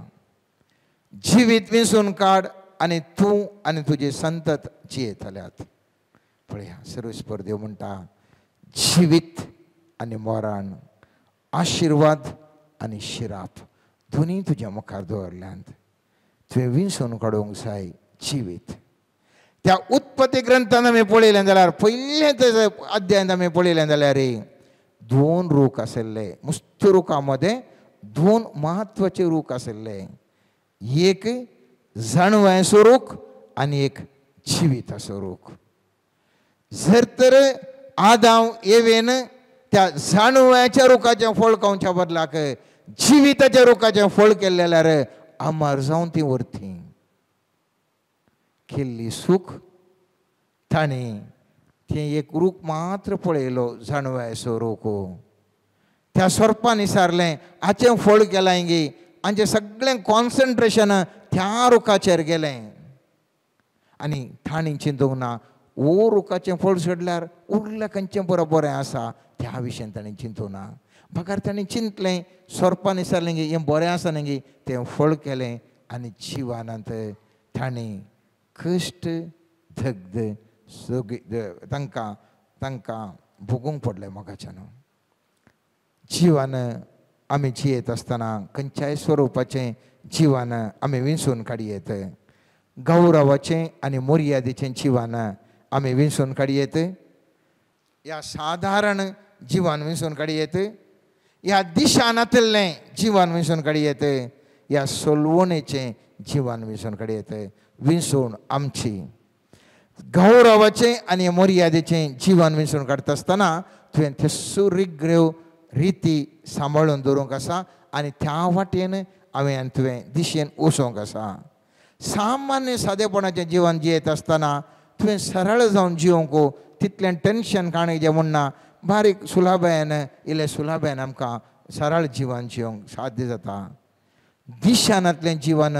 जिवीत विंचून काड आनी तूं आनी तुजे संतत जियेतल्यात. पळया सर्वेस्पर देव म्हणटा जिवीत आनी मरण, आशिर्वाद आनी श्राप दोनी तुज्या मुखार दवरल्यांत. तुवें विंचून काडूंक जाय जिवीत. त्या उत्पत्ती ग्रंथान आमी पळयलें जाल्यार पयलें अध्यायांत आमी पळयलें जाल्यार 2 रूख आशिल्ले. मस्त रुखां मदें 2 म्हत्वाचे रूख आशिल्ले. एक जाणवायेचो रूख आनी एक जिवीत असो रूख. जर तर आदाम येवेन त्या जाणव्याच्या रुखाचें फळ खावच्या बदलाक जिविताच्या रुखाचें फळ केलें जाल्यार अमर जावन ती व्हरती. केल्ली सूख ताणें तें एक रूख मात्र पळयलो, जाणव्याचो रूख. त्या सर्पान विचारलें हाचें फळ केलां गे, आमचें सगळें कॉन्सन्ट्रेशन त्या रुखाचेर गेलें. आनी ताणें चिंतूंक ना ओ रुखाचें फळ सोडल्यार उरलें खंयचें बरें आसा त्या विशयान ताणें चिंतूंक ना. भाकार ताणें चिंतलें, सर्पान विचारलें गे हें बरें आसा न्ही गे, तें फळ केलें आनी जिवानांत ताणें कश्ट धगध तांकां तांकां भोगूंक पडलें. मोगाच्यान जिवान आमी जियेत आसतना खंयच्याय स्वरुपाचें जिवान आमी विंचून काडयेत. गौरवाचें आनी मर्यादेचें जिवान आमी विंचून काडयेत. ह्या साधारण जिवान विंचून काडयेत. ह्या दिशानांतलें जिवान विंचून काडयेत. ह्या सोलवणेचें जिवान विंचून काडयेत. विंचून आमची गौरवाचें आनी मर्यादेचें जिवान विंचून काडटा आसतना तुवें त्यो सुरिग्रेव रिती सांबाळून दवरूंक आसा आनी त्या वाटेन हांवें आनी तुवें दिशेन वचोंक आसा. सामान्य सादेपणाचें जिवन जियेत आसतना तुवें सरळ जावन जिवंक तितलें टेन्शन काणयचें म्हणना. बारीक सुलाभायेन इल्लें सुलाभायेन आमकां सरळ जिवन जिवंक साध्य जाता. दिशानांतलें जिवन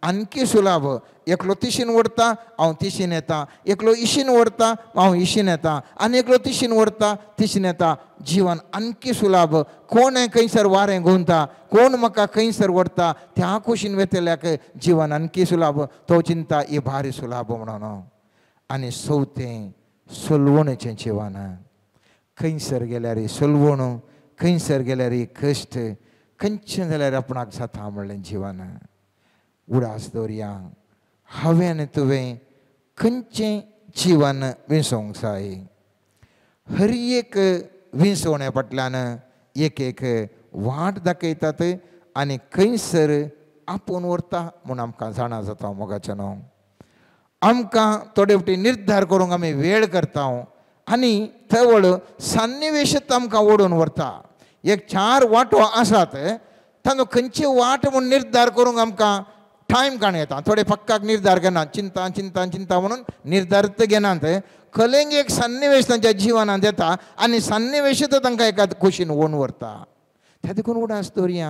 आणकी सुलाभ. एकलो तिशीन व्हरता हांव तिशीन येता, एकलो इशीन व्हरता हांव इशीन येता, आनी एकलो तिशीन व्हरता तिशीन येता. जिवन आणकी सुलाभ. कोण खंयसर वारें घुंवता, कोण म्हाका खंयसर व्हरता त्या कुशीन वेतल्याक जिवन आणकी सुलाभ. तो चिंता ही भारी सुलाभ म्हणून. आनी चवथें सोलवणेचें जिवन. खंयसर गेल्यार सोलवण, खंयसर गेल्यार कश्ट, खंयचें जाल्यार आपणाक जाता म्हणलें जिवन. उडास दवरया. हांवें आनी तुवें खंयचें जिवन विंचोवंक जाय. हर एक विंचोवणे फाटल्यान एक एक वाट दाखयतात आनी खंयसर आपूण व्हरता म्हूण आमकां जाणा जाता. मोगाच्यान आमकां थोडे फावटी निर्धार करूंक आमी वेळ करता आनी थळ सन्निवेशत आमकां ओडून व्हरता. एक 4 वाटो आसात, तातूंत खंयची वाट म्हूण निर्धार करूंक आमकां टायम काण येता. थोडे पक्काक निर्धार घेनात, चिंता चिंता चिंता म्हणून निर्धार घेनात. कलेंग एक सन्निवेश तांच्या जिवनांत येता आनी सन्निवेशच तांकां एका खोशेन ओन व्हरता. त्या देखून उडास दवरया.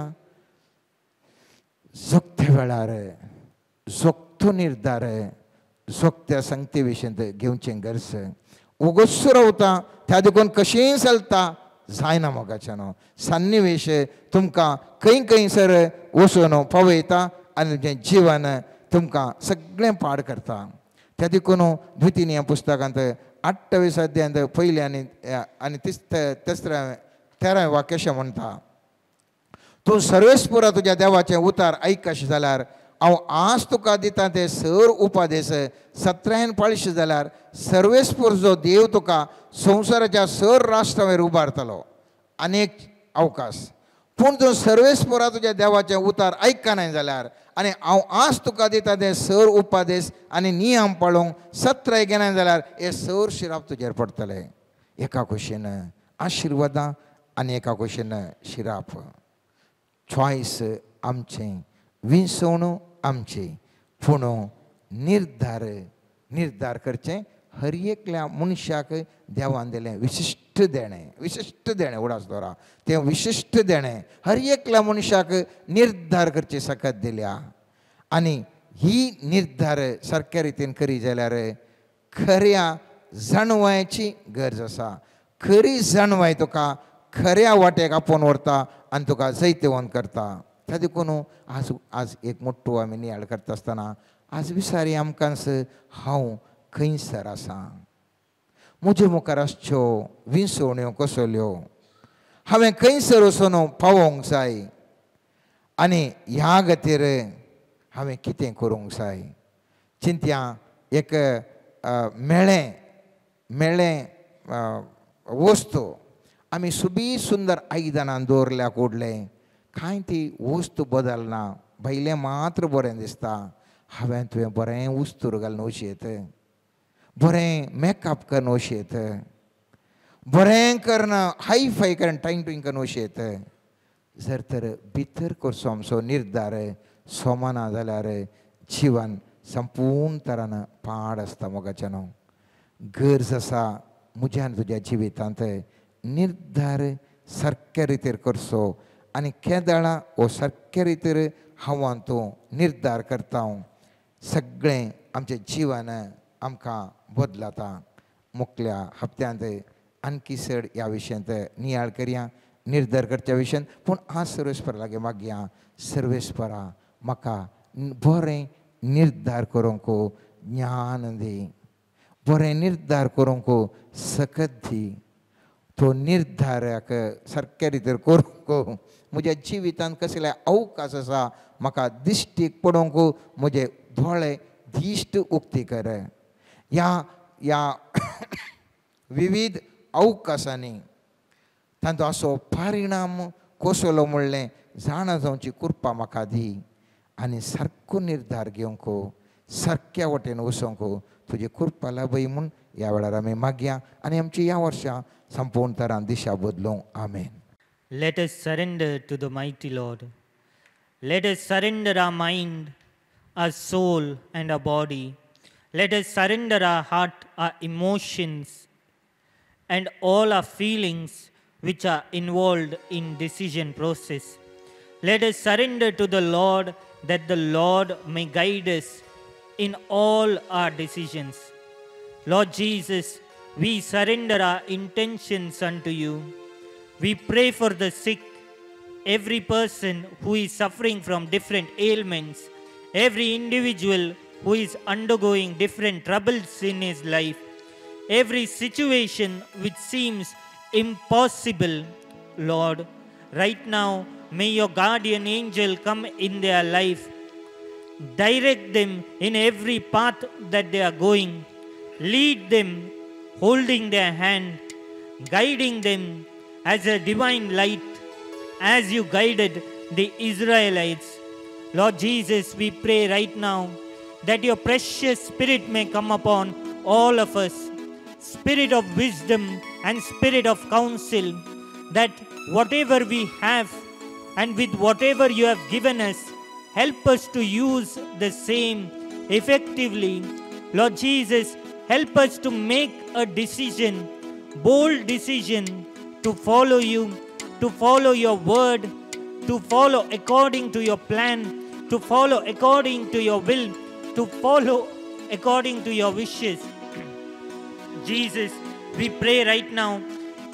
जोगत्या वेळार जोगतो निर्धार जोगत्या संगते विशयेंत घेवचें गरज. ओगोच रावता त्या देखून कशेंय चलता जायना. मोगाच्यान सन्निवेश तुमकां खंय खंयसर वचून पावयता आनी जें जिवन तुमकां सगळें पाड करता. त्या देखून द्वितीय पुस्तकांत 28 अध्यायांत पयलें आनी 13वें वाक्य अशें म्हणटा, तूं सर्वेस्पुरा तुज्या देवाचें उतार आयकश जाल्यार हांव आज तुका दिता ते सर उपादेश 17 पाळीश जाल्यार सर्वेस्पूर जो देव तुका संवसाराच्या सर राष्ट्रांवयर उबारतलो. अनेक अवकाश. पूण तूं सर्वेस्पुरा तुज्या देवाचें उतार आयकनाय जाल्यार आनी हांव आज तुका दिता ते सर उपादेश आनी नियम पाळूंक 17 घेनाय जाल्यार हे सर शिराप तुजेर पडटले. एका कुशीन आशिर्वादां आनी एका कुशीन शिराप. चॉयस आमचें, विंचवण आमची, पूण निर्धार करचें हर एकल्या मनशाक देवान दिलें विशिश्ट देणें उडास दवरा. तें विशिश्ट देणें हर एकल्या मनशाक निर्धार करची सकत दिल्या. आनी ही निर्धार सारक्या रितीन करी जाल्यार खऱ्या जाणवायची गरज आसा. खरी जाणवाय तुका खऱ्या वाटेक आपोवन व्हरता आनी तुका जैतवंत करता. त्या देखून आज एक मोठो आमी नियाळ करता आसतना आज विचारी आमकांच हांव खंयसर आसा. म्हजे मुखार आसच्यो विंचवण्यो कसल्यो, हांवें खंयसर वचून पावोवंक जाय आनी ह्या गतीर हांवें कितें करूंक जाय. चिंत्या एक मेळ्ळें वस्तू आमी सुबी सुंदर आयदनान दवरल्या कोडलें, कांय ती वस्तू बदलना, भायलें मात्र बरें दिसता. हांवें तुवें बरें उस्तूर घालून वचयत. बरें मेकअप करून वशी येत, बरें करून हाय फाय करून टायम टूइंग करून वशी येत. जर तर भितर करचो आमचो निर्धार सोमाना जाल्यार जिवन संपूर्ण तरान पाड आसता. मोगाच्या न्हू गरज आसा म्हज्या आनी तुज्या जिवितांत निर्धार सारक्या रितीर करचो आनी केदाळा हो सारक्या रितीर हांव तूं निर्धार करता. सगळें आमचें जिवन आमकां बदलाता. मुखल्या हप्त्यांत आणखी चड ह्या विशयांत नियाळ करया, निर्धार करच्या विशयांत. पूण आज सर्वेस्परा लागीं मागया, सर्वेस्परा म्हाका बरें निर्धार करूंक ज्ञान दी, बरें निर्धार करूंक सकत दी. तो निर्धाराक सारक्या रितीर करूंक म्हज्या जिवितांत कसले अवकाश आसा म्हाका दिश्टीक पडोवंक म्हजे दोळे दिश्ट उक्ती कर. ह्या विविध अवकाशांनी तांचो असो परिणाम कसलो म्हणलें जाणा जावची कृपा म्हाका दी आनी सारको निर्धार घेवंक सारक्या वटेन वचोंक तुजी कृपा लाभय म्हूण ह्या वेळार आमी मागया आनी आमची ह्या वर्सा संपूर्ण तरान दिशा बदलूं. आमेन. Let us surrender to the mighty Lord. Let us surrender our mind, our soul, and our body. Let us surrender our heart, our emotions, and all our feelings which are involved in decision process. Let us surrender to the Lord that the Lord may guide us in all our decisions. Lord Jesus, we surrender our intentions unto you. We pray for the sick, every person who is suffering from different ailments, every individual who is undergoing different troubles in his life, every situation which seems impossible. Lord, right now, may your guardian angel come in their life, direct them in every path that they are going, lead them, holding their hand, guiding them as a divine light, as you guided the Israelites. Lord Jesus, we pray right now that your precious Spirit may come upon all of us, Spirit of wisdom and Spirit of counsel, that whatever we have and with whatever you have given us, help us to use the same effectively. Lord Jesus, help us to make a decision, bold decision, to follow you, to follow your word, to follow according to your plan, to follow according to your will, to follow according to your wishes. Jesus, we pray right now,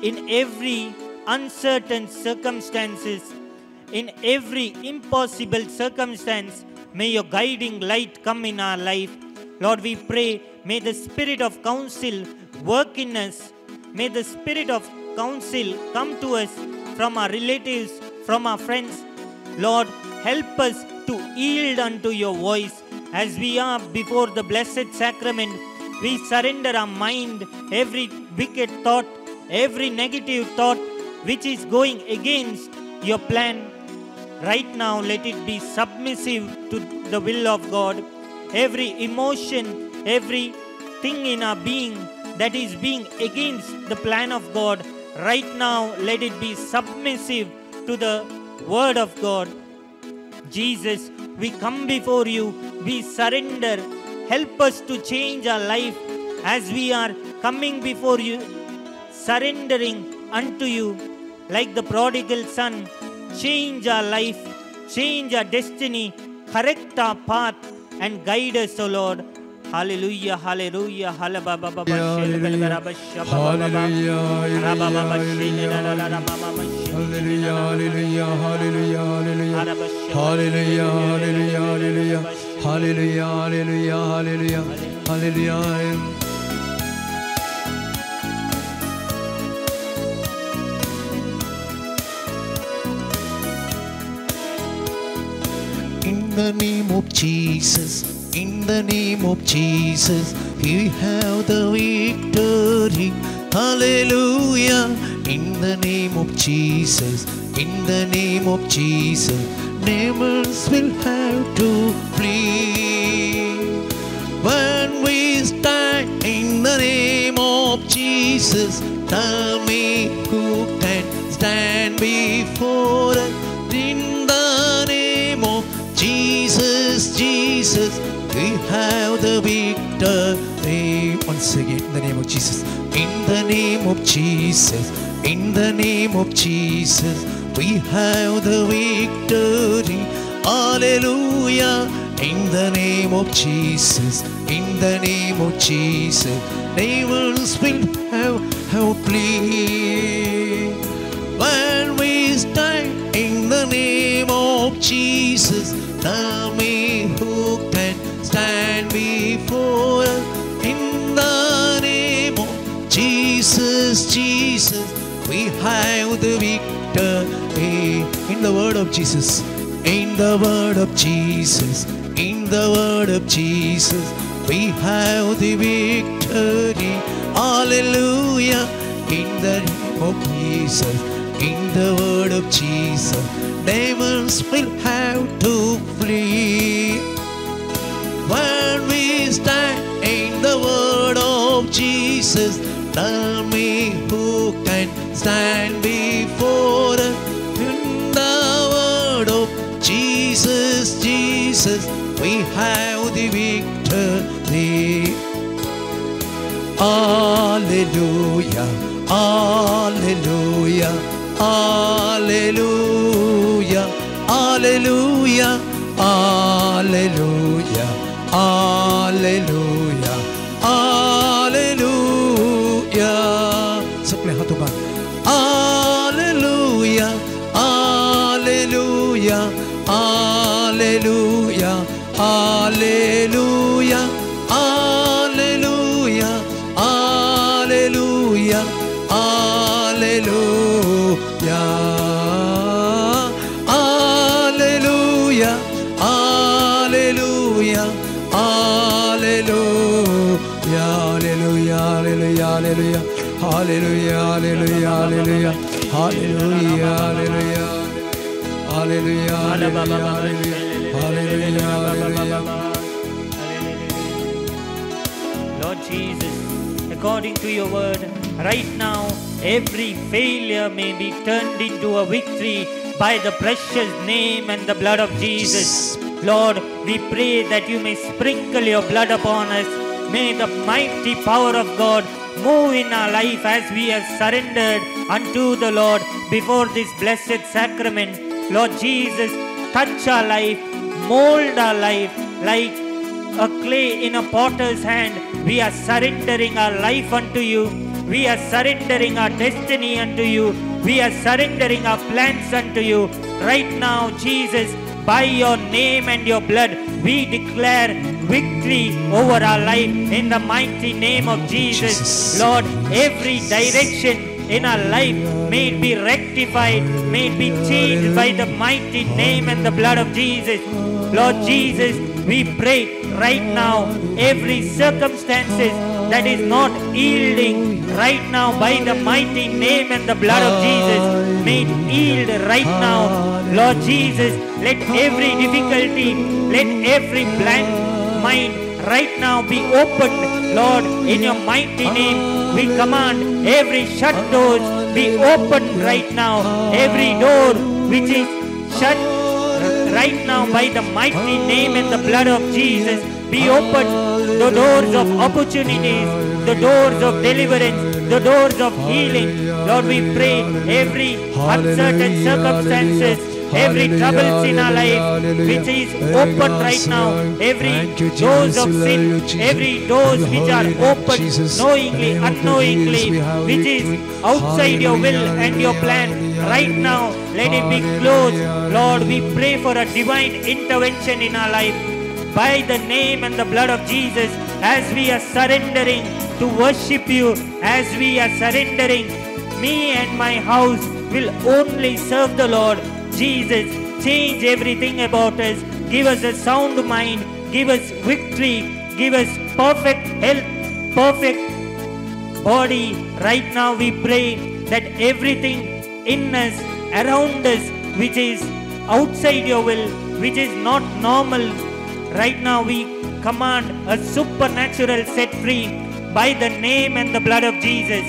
in every uncertain circumstances, in every impossible circumstance, may your guiding light come in our life. Lord, we pray, may the Spirit of counsel work in us. May the Spirit of counsel come to us from our relatives, from our friends. Lord, help us to yield unto your voice as we are before the Blessed Sacrament. We surrender our mind, every wicked thought, every negative thought which is going against your plan. Right now, let it be submissive to the will of God. Every emotion, everything in our being that is being against the plan of God, right now, let it be submissive to the word of God. Jesus, we come before you, we surrender. Help us to change our life as we are coming before you, surrendering unto you like the prodigal son. Change our life, change our destiny, correct our path and guide us, O Lord. Hallelujah, hallelujah, hallelujah, In the name of Jesus, in the name of Jesus, we have the victory. Hallelujah. In the name of Jesus, in the name of Jesus, demons will have to flee. When we stand in Jesus, tell me who can stand before us. In the name of Jesus, Jesus, we have the victory. Once again, in the name of Jesus. In the name of Jesus, in the name of Jesus, we have the victory. Hallelujah. In the name of Jesus, in the name of Jesus, devils will have plea. When we stand in the name of Jesus, tell me who can stand before us. In the name of Jesus, Jesus, we have the victory. In the word of Jesus, in the word of Jesus, in the word of Jesus, we have the victory. Hallelujah. In the name of Jesus, in the word of Jesus, demons will have to flee. When we stand in the word of Jesus, tell me who can stand before us. In the word of Jesus, Jesus, we have the victory. Hallelujah, hallelujah, hallelujah, hallelujah, hallelujah, hallelujah, hallelujah. Sabay hato ba? Hallelujah, hallelujah, hallelujah, hallelujah, hallelujah, hallelujah, hallelujah, hallelujah, hallelujah, hallelujah, hallelujah, hallelujah, hallelujah, hallelujah, hallelujah, hallelujah, hallelujah. Hallelujah, hallelujah, hallelujah, hallelujah. Lord Jesus, according to your word, right now, every failure may be turned into a victory by the precious name and the blood of Jesus. Lord, we pray that you may sprinkle your blood upon us. May the mighty power of God move in our life as we have surrendered unto the Lord before this blessed sacrament. Lord Jesus, touch our life, mold our life like a clay in a potter's hand. We are surrendering our life unto you. We are surrendering our destiny unto you. We are surrendering our plans unto you. Right now, Jesus, by your name and your blood, we declare victory over our life in the mighty name of Jesus. Lord, every direction in our life may it be rectified, may it be changed by the mighty name and the blood of Jesus. Lord Jesus, we pray right now, every circumstances that is not yielding right now by the mighty name and the blood of Jesus, may it yield right now. Lord Jesus, let every difficulty, let every blank mind right now be opened. Lord, in your mighty name, we command every shut doors be opened right now. Every door which is shut right now by the mighty name and the blood of Jesus, be opened. The doors of opportunities, the doors of deliverance, the doors of healing. Lord, we pray every uncertain circumstances, every troubles in our life which is open right now, every doors of sin, every doors which are open knowingly, unknowingly, which is outside your will and your plan, right now let it be closed. Lord, we pray for a divine intervention in our life by the name and the blood of Jesus. As we are surrendering to worship you, as we are surrendering, me and my house will only serve the Lord. Jesus, change everything about us. Give us a sound mind. Give us victory. Give us perfect health, perfect body. Right now we pray that everything in us, around us, which is outside your will, which is not normal, right now we command a supernatural set free by the name and the blood of Jesus.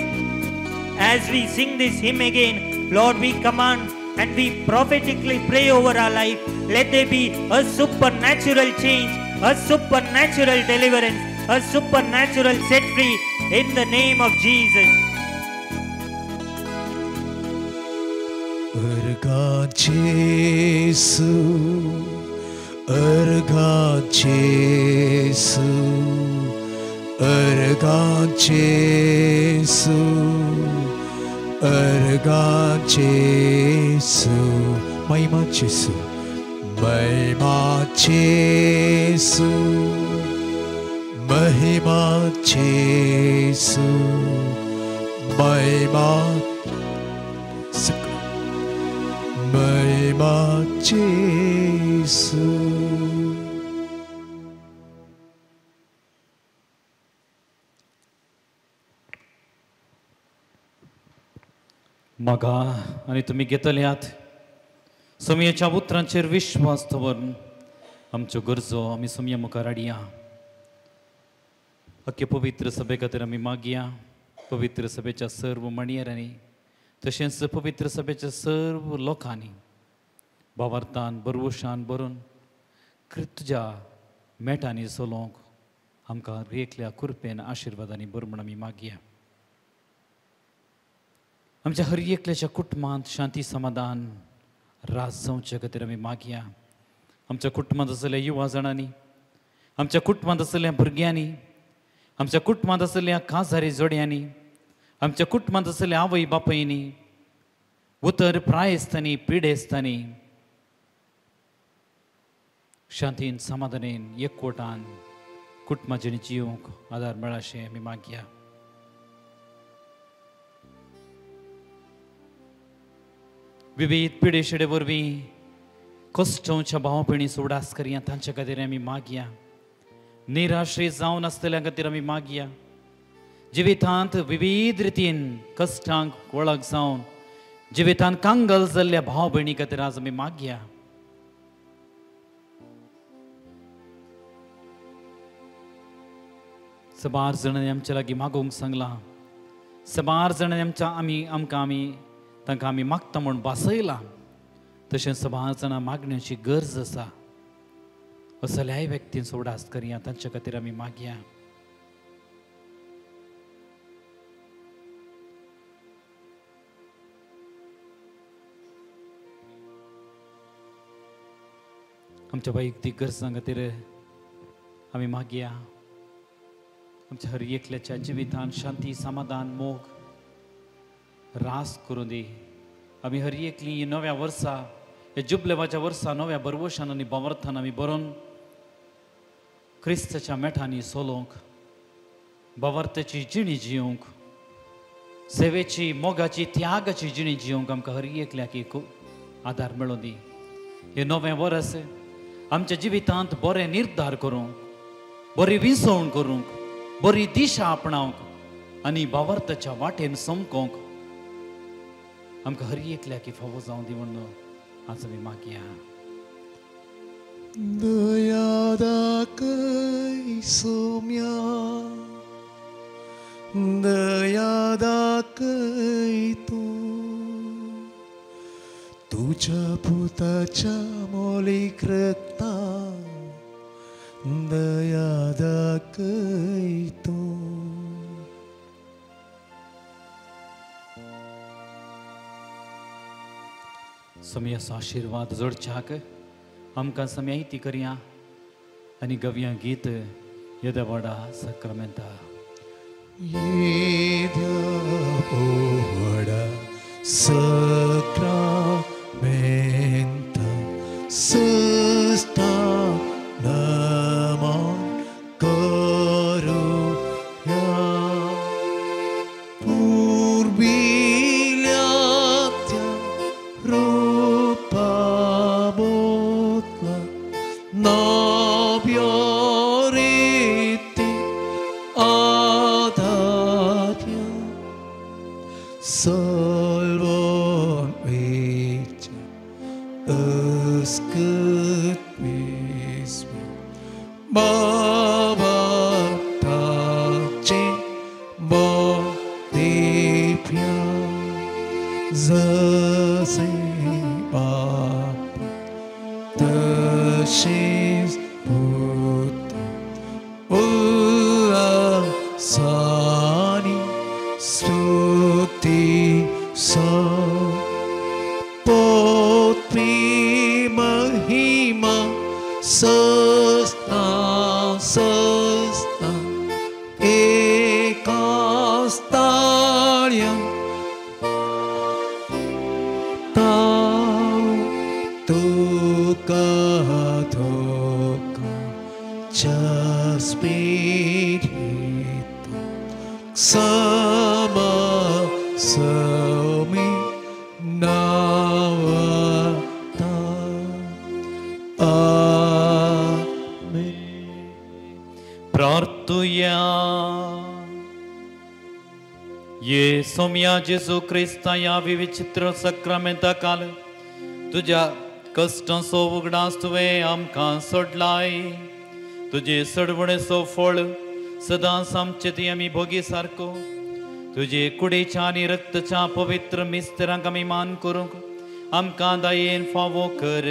as we sing this hymn again, Lord, we command and we prophetically pray over our life. Let there be a supernatural change, a supernatural deliverance, a supernatural set free in the name of Jesus. Erga Jesu, Erga Jesu, Erga Jesu, Erga Jesu, Mahima Jesu, Mahima Jesu, Mahima Jesu, Mahima Mahima Jesu. मागा आणि तुम्ही घेतल्यात समयाच्या उतरांचेर विश्वास दवरून आमच्यो गरजो आमी समया मुखार हाडया. अख्खे पवित्र सभे खातीर आमी मागया. पवित्र सभेच्या सर्व मणियरांनी तशेंच पवित्र सभेच्या सर्व लोकांनी भावार्थान बरवशान बरोवन तुज्या मेटांनी चलोवंक आमकां एकल्या कृपेन आशिर्वादांनी बर म्हूण आमी मागया. आमच्या हर एकल्याच्या कुटुंबांत शांती समाधान रास जावचे खातीर आमी मागया. आमच्या कुटुंबांत आसलेल्या युवा जाणांनी, आमच्या कुटुंबांत आसलेल्या भुरग्यांनी, आमच्या कुटुंबांत आसलेल्या काजारी जोड्यांनी, आमच्या कुटुंबांत आसलेल्या आवय बापायनी उतर प्रायस्तांनी पिडेस्तांनी शांतीन समाधानेन एकवटान कुटुंबाचें जिवंक आदार मेळाशें आमी मागया. विविध पिडेशिडे वरवीं कश्टांच्या भाव भयणी उडास करया तांचे खातीर आमी मागया. निराश्री जावन आसतल्या खातीर आमी मागया. जिवितांत विविध रितीन कश्टांक वळख जावन जिवितांत कांगल जाल्ल्या भाव भयणी खातीर आज आमी मागया. सबार जाणांनी आमच्या लागीं मागोवंक सांगलां. सबार जाणांनी आमी तांकां आमी मागता म्हूण बासयलां. तशेंच सबार जाणां मागण्याची गरज आसा. असल्याय व्यक्तीन उडास करया तांचे खातीर आमी मागया. आमच्या वैयक्तीक गरजां खातीर आमी मागया. आमच्या हर एकल्याच्या जिवितांत शांती समाधान मोग रास करून दी. आमी हर एकली नव्या वर्सा हे जुबलेवाच्या वर्सा नव्या बरवशान आनी बावर्थान आमी बरोवन क्रिस्ताच्या मेठांनी सोलोवंक बावर्थाची जिणी जिवंक सेवेची मोगाची त्यागाची जिणी जिवंक आमकां हर एकल्याक एक आदार मेळून दी. हे नवें वर्स आमच्या जिवितांत बरे निर्धार करूंक, बरी विसवण करूंक, बरी दिशा आपणावंक आनी बावर्थाच्या वाटेन समकोवंक आमकां हर एकल्याक फावो जावं दी म्हणून आज आमी मागया. दया दाखय सोम्या, दया दाखय तूं तुझ्या पुताच्या मोलीक रक्तान दया दाखय तूं. समयाचो आशिर्वाद जोडच्याक आमकां समयायती करया आनी गव्या गीत येद्या व्हडा सक्रामेंता. येद्या व्हडा सक्रामेंता सस्ता नमन करूया. पूर्विल्या त्या रूपा बोतला नव्या रीती आधार्या salvo जसे पाप तसेच होत उल्हासानी स्तुती पोत्री महिमा सस्ता एकास्ताळ्या ताव तुका धोका spirit sama sami nawata amen. प्रार्थूया. येसुम्या जेजू क्रिस्ता या विचित्र सक्रमेंता काल तुझ्या कष्टांचो उगडास तुवें आमकां सोडलाय. तुजे सडवणेचो फळ सदांच आमचे ती आमी भोगी सारको तुजे कुडीच्या आनी रक्तच्या पवित्र मिस्त्रांक आमी मान करूंक आमकां दायेन फावो कर.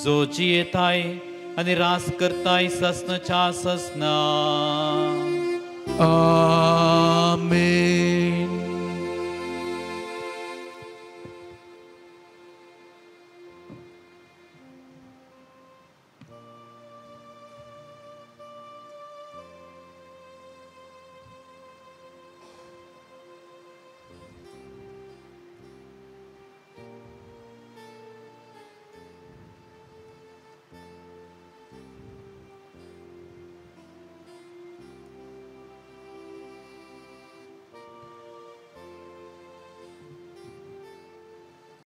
जो जियेताय आनी रास करताय ससनच्या ससना. आमेन.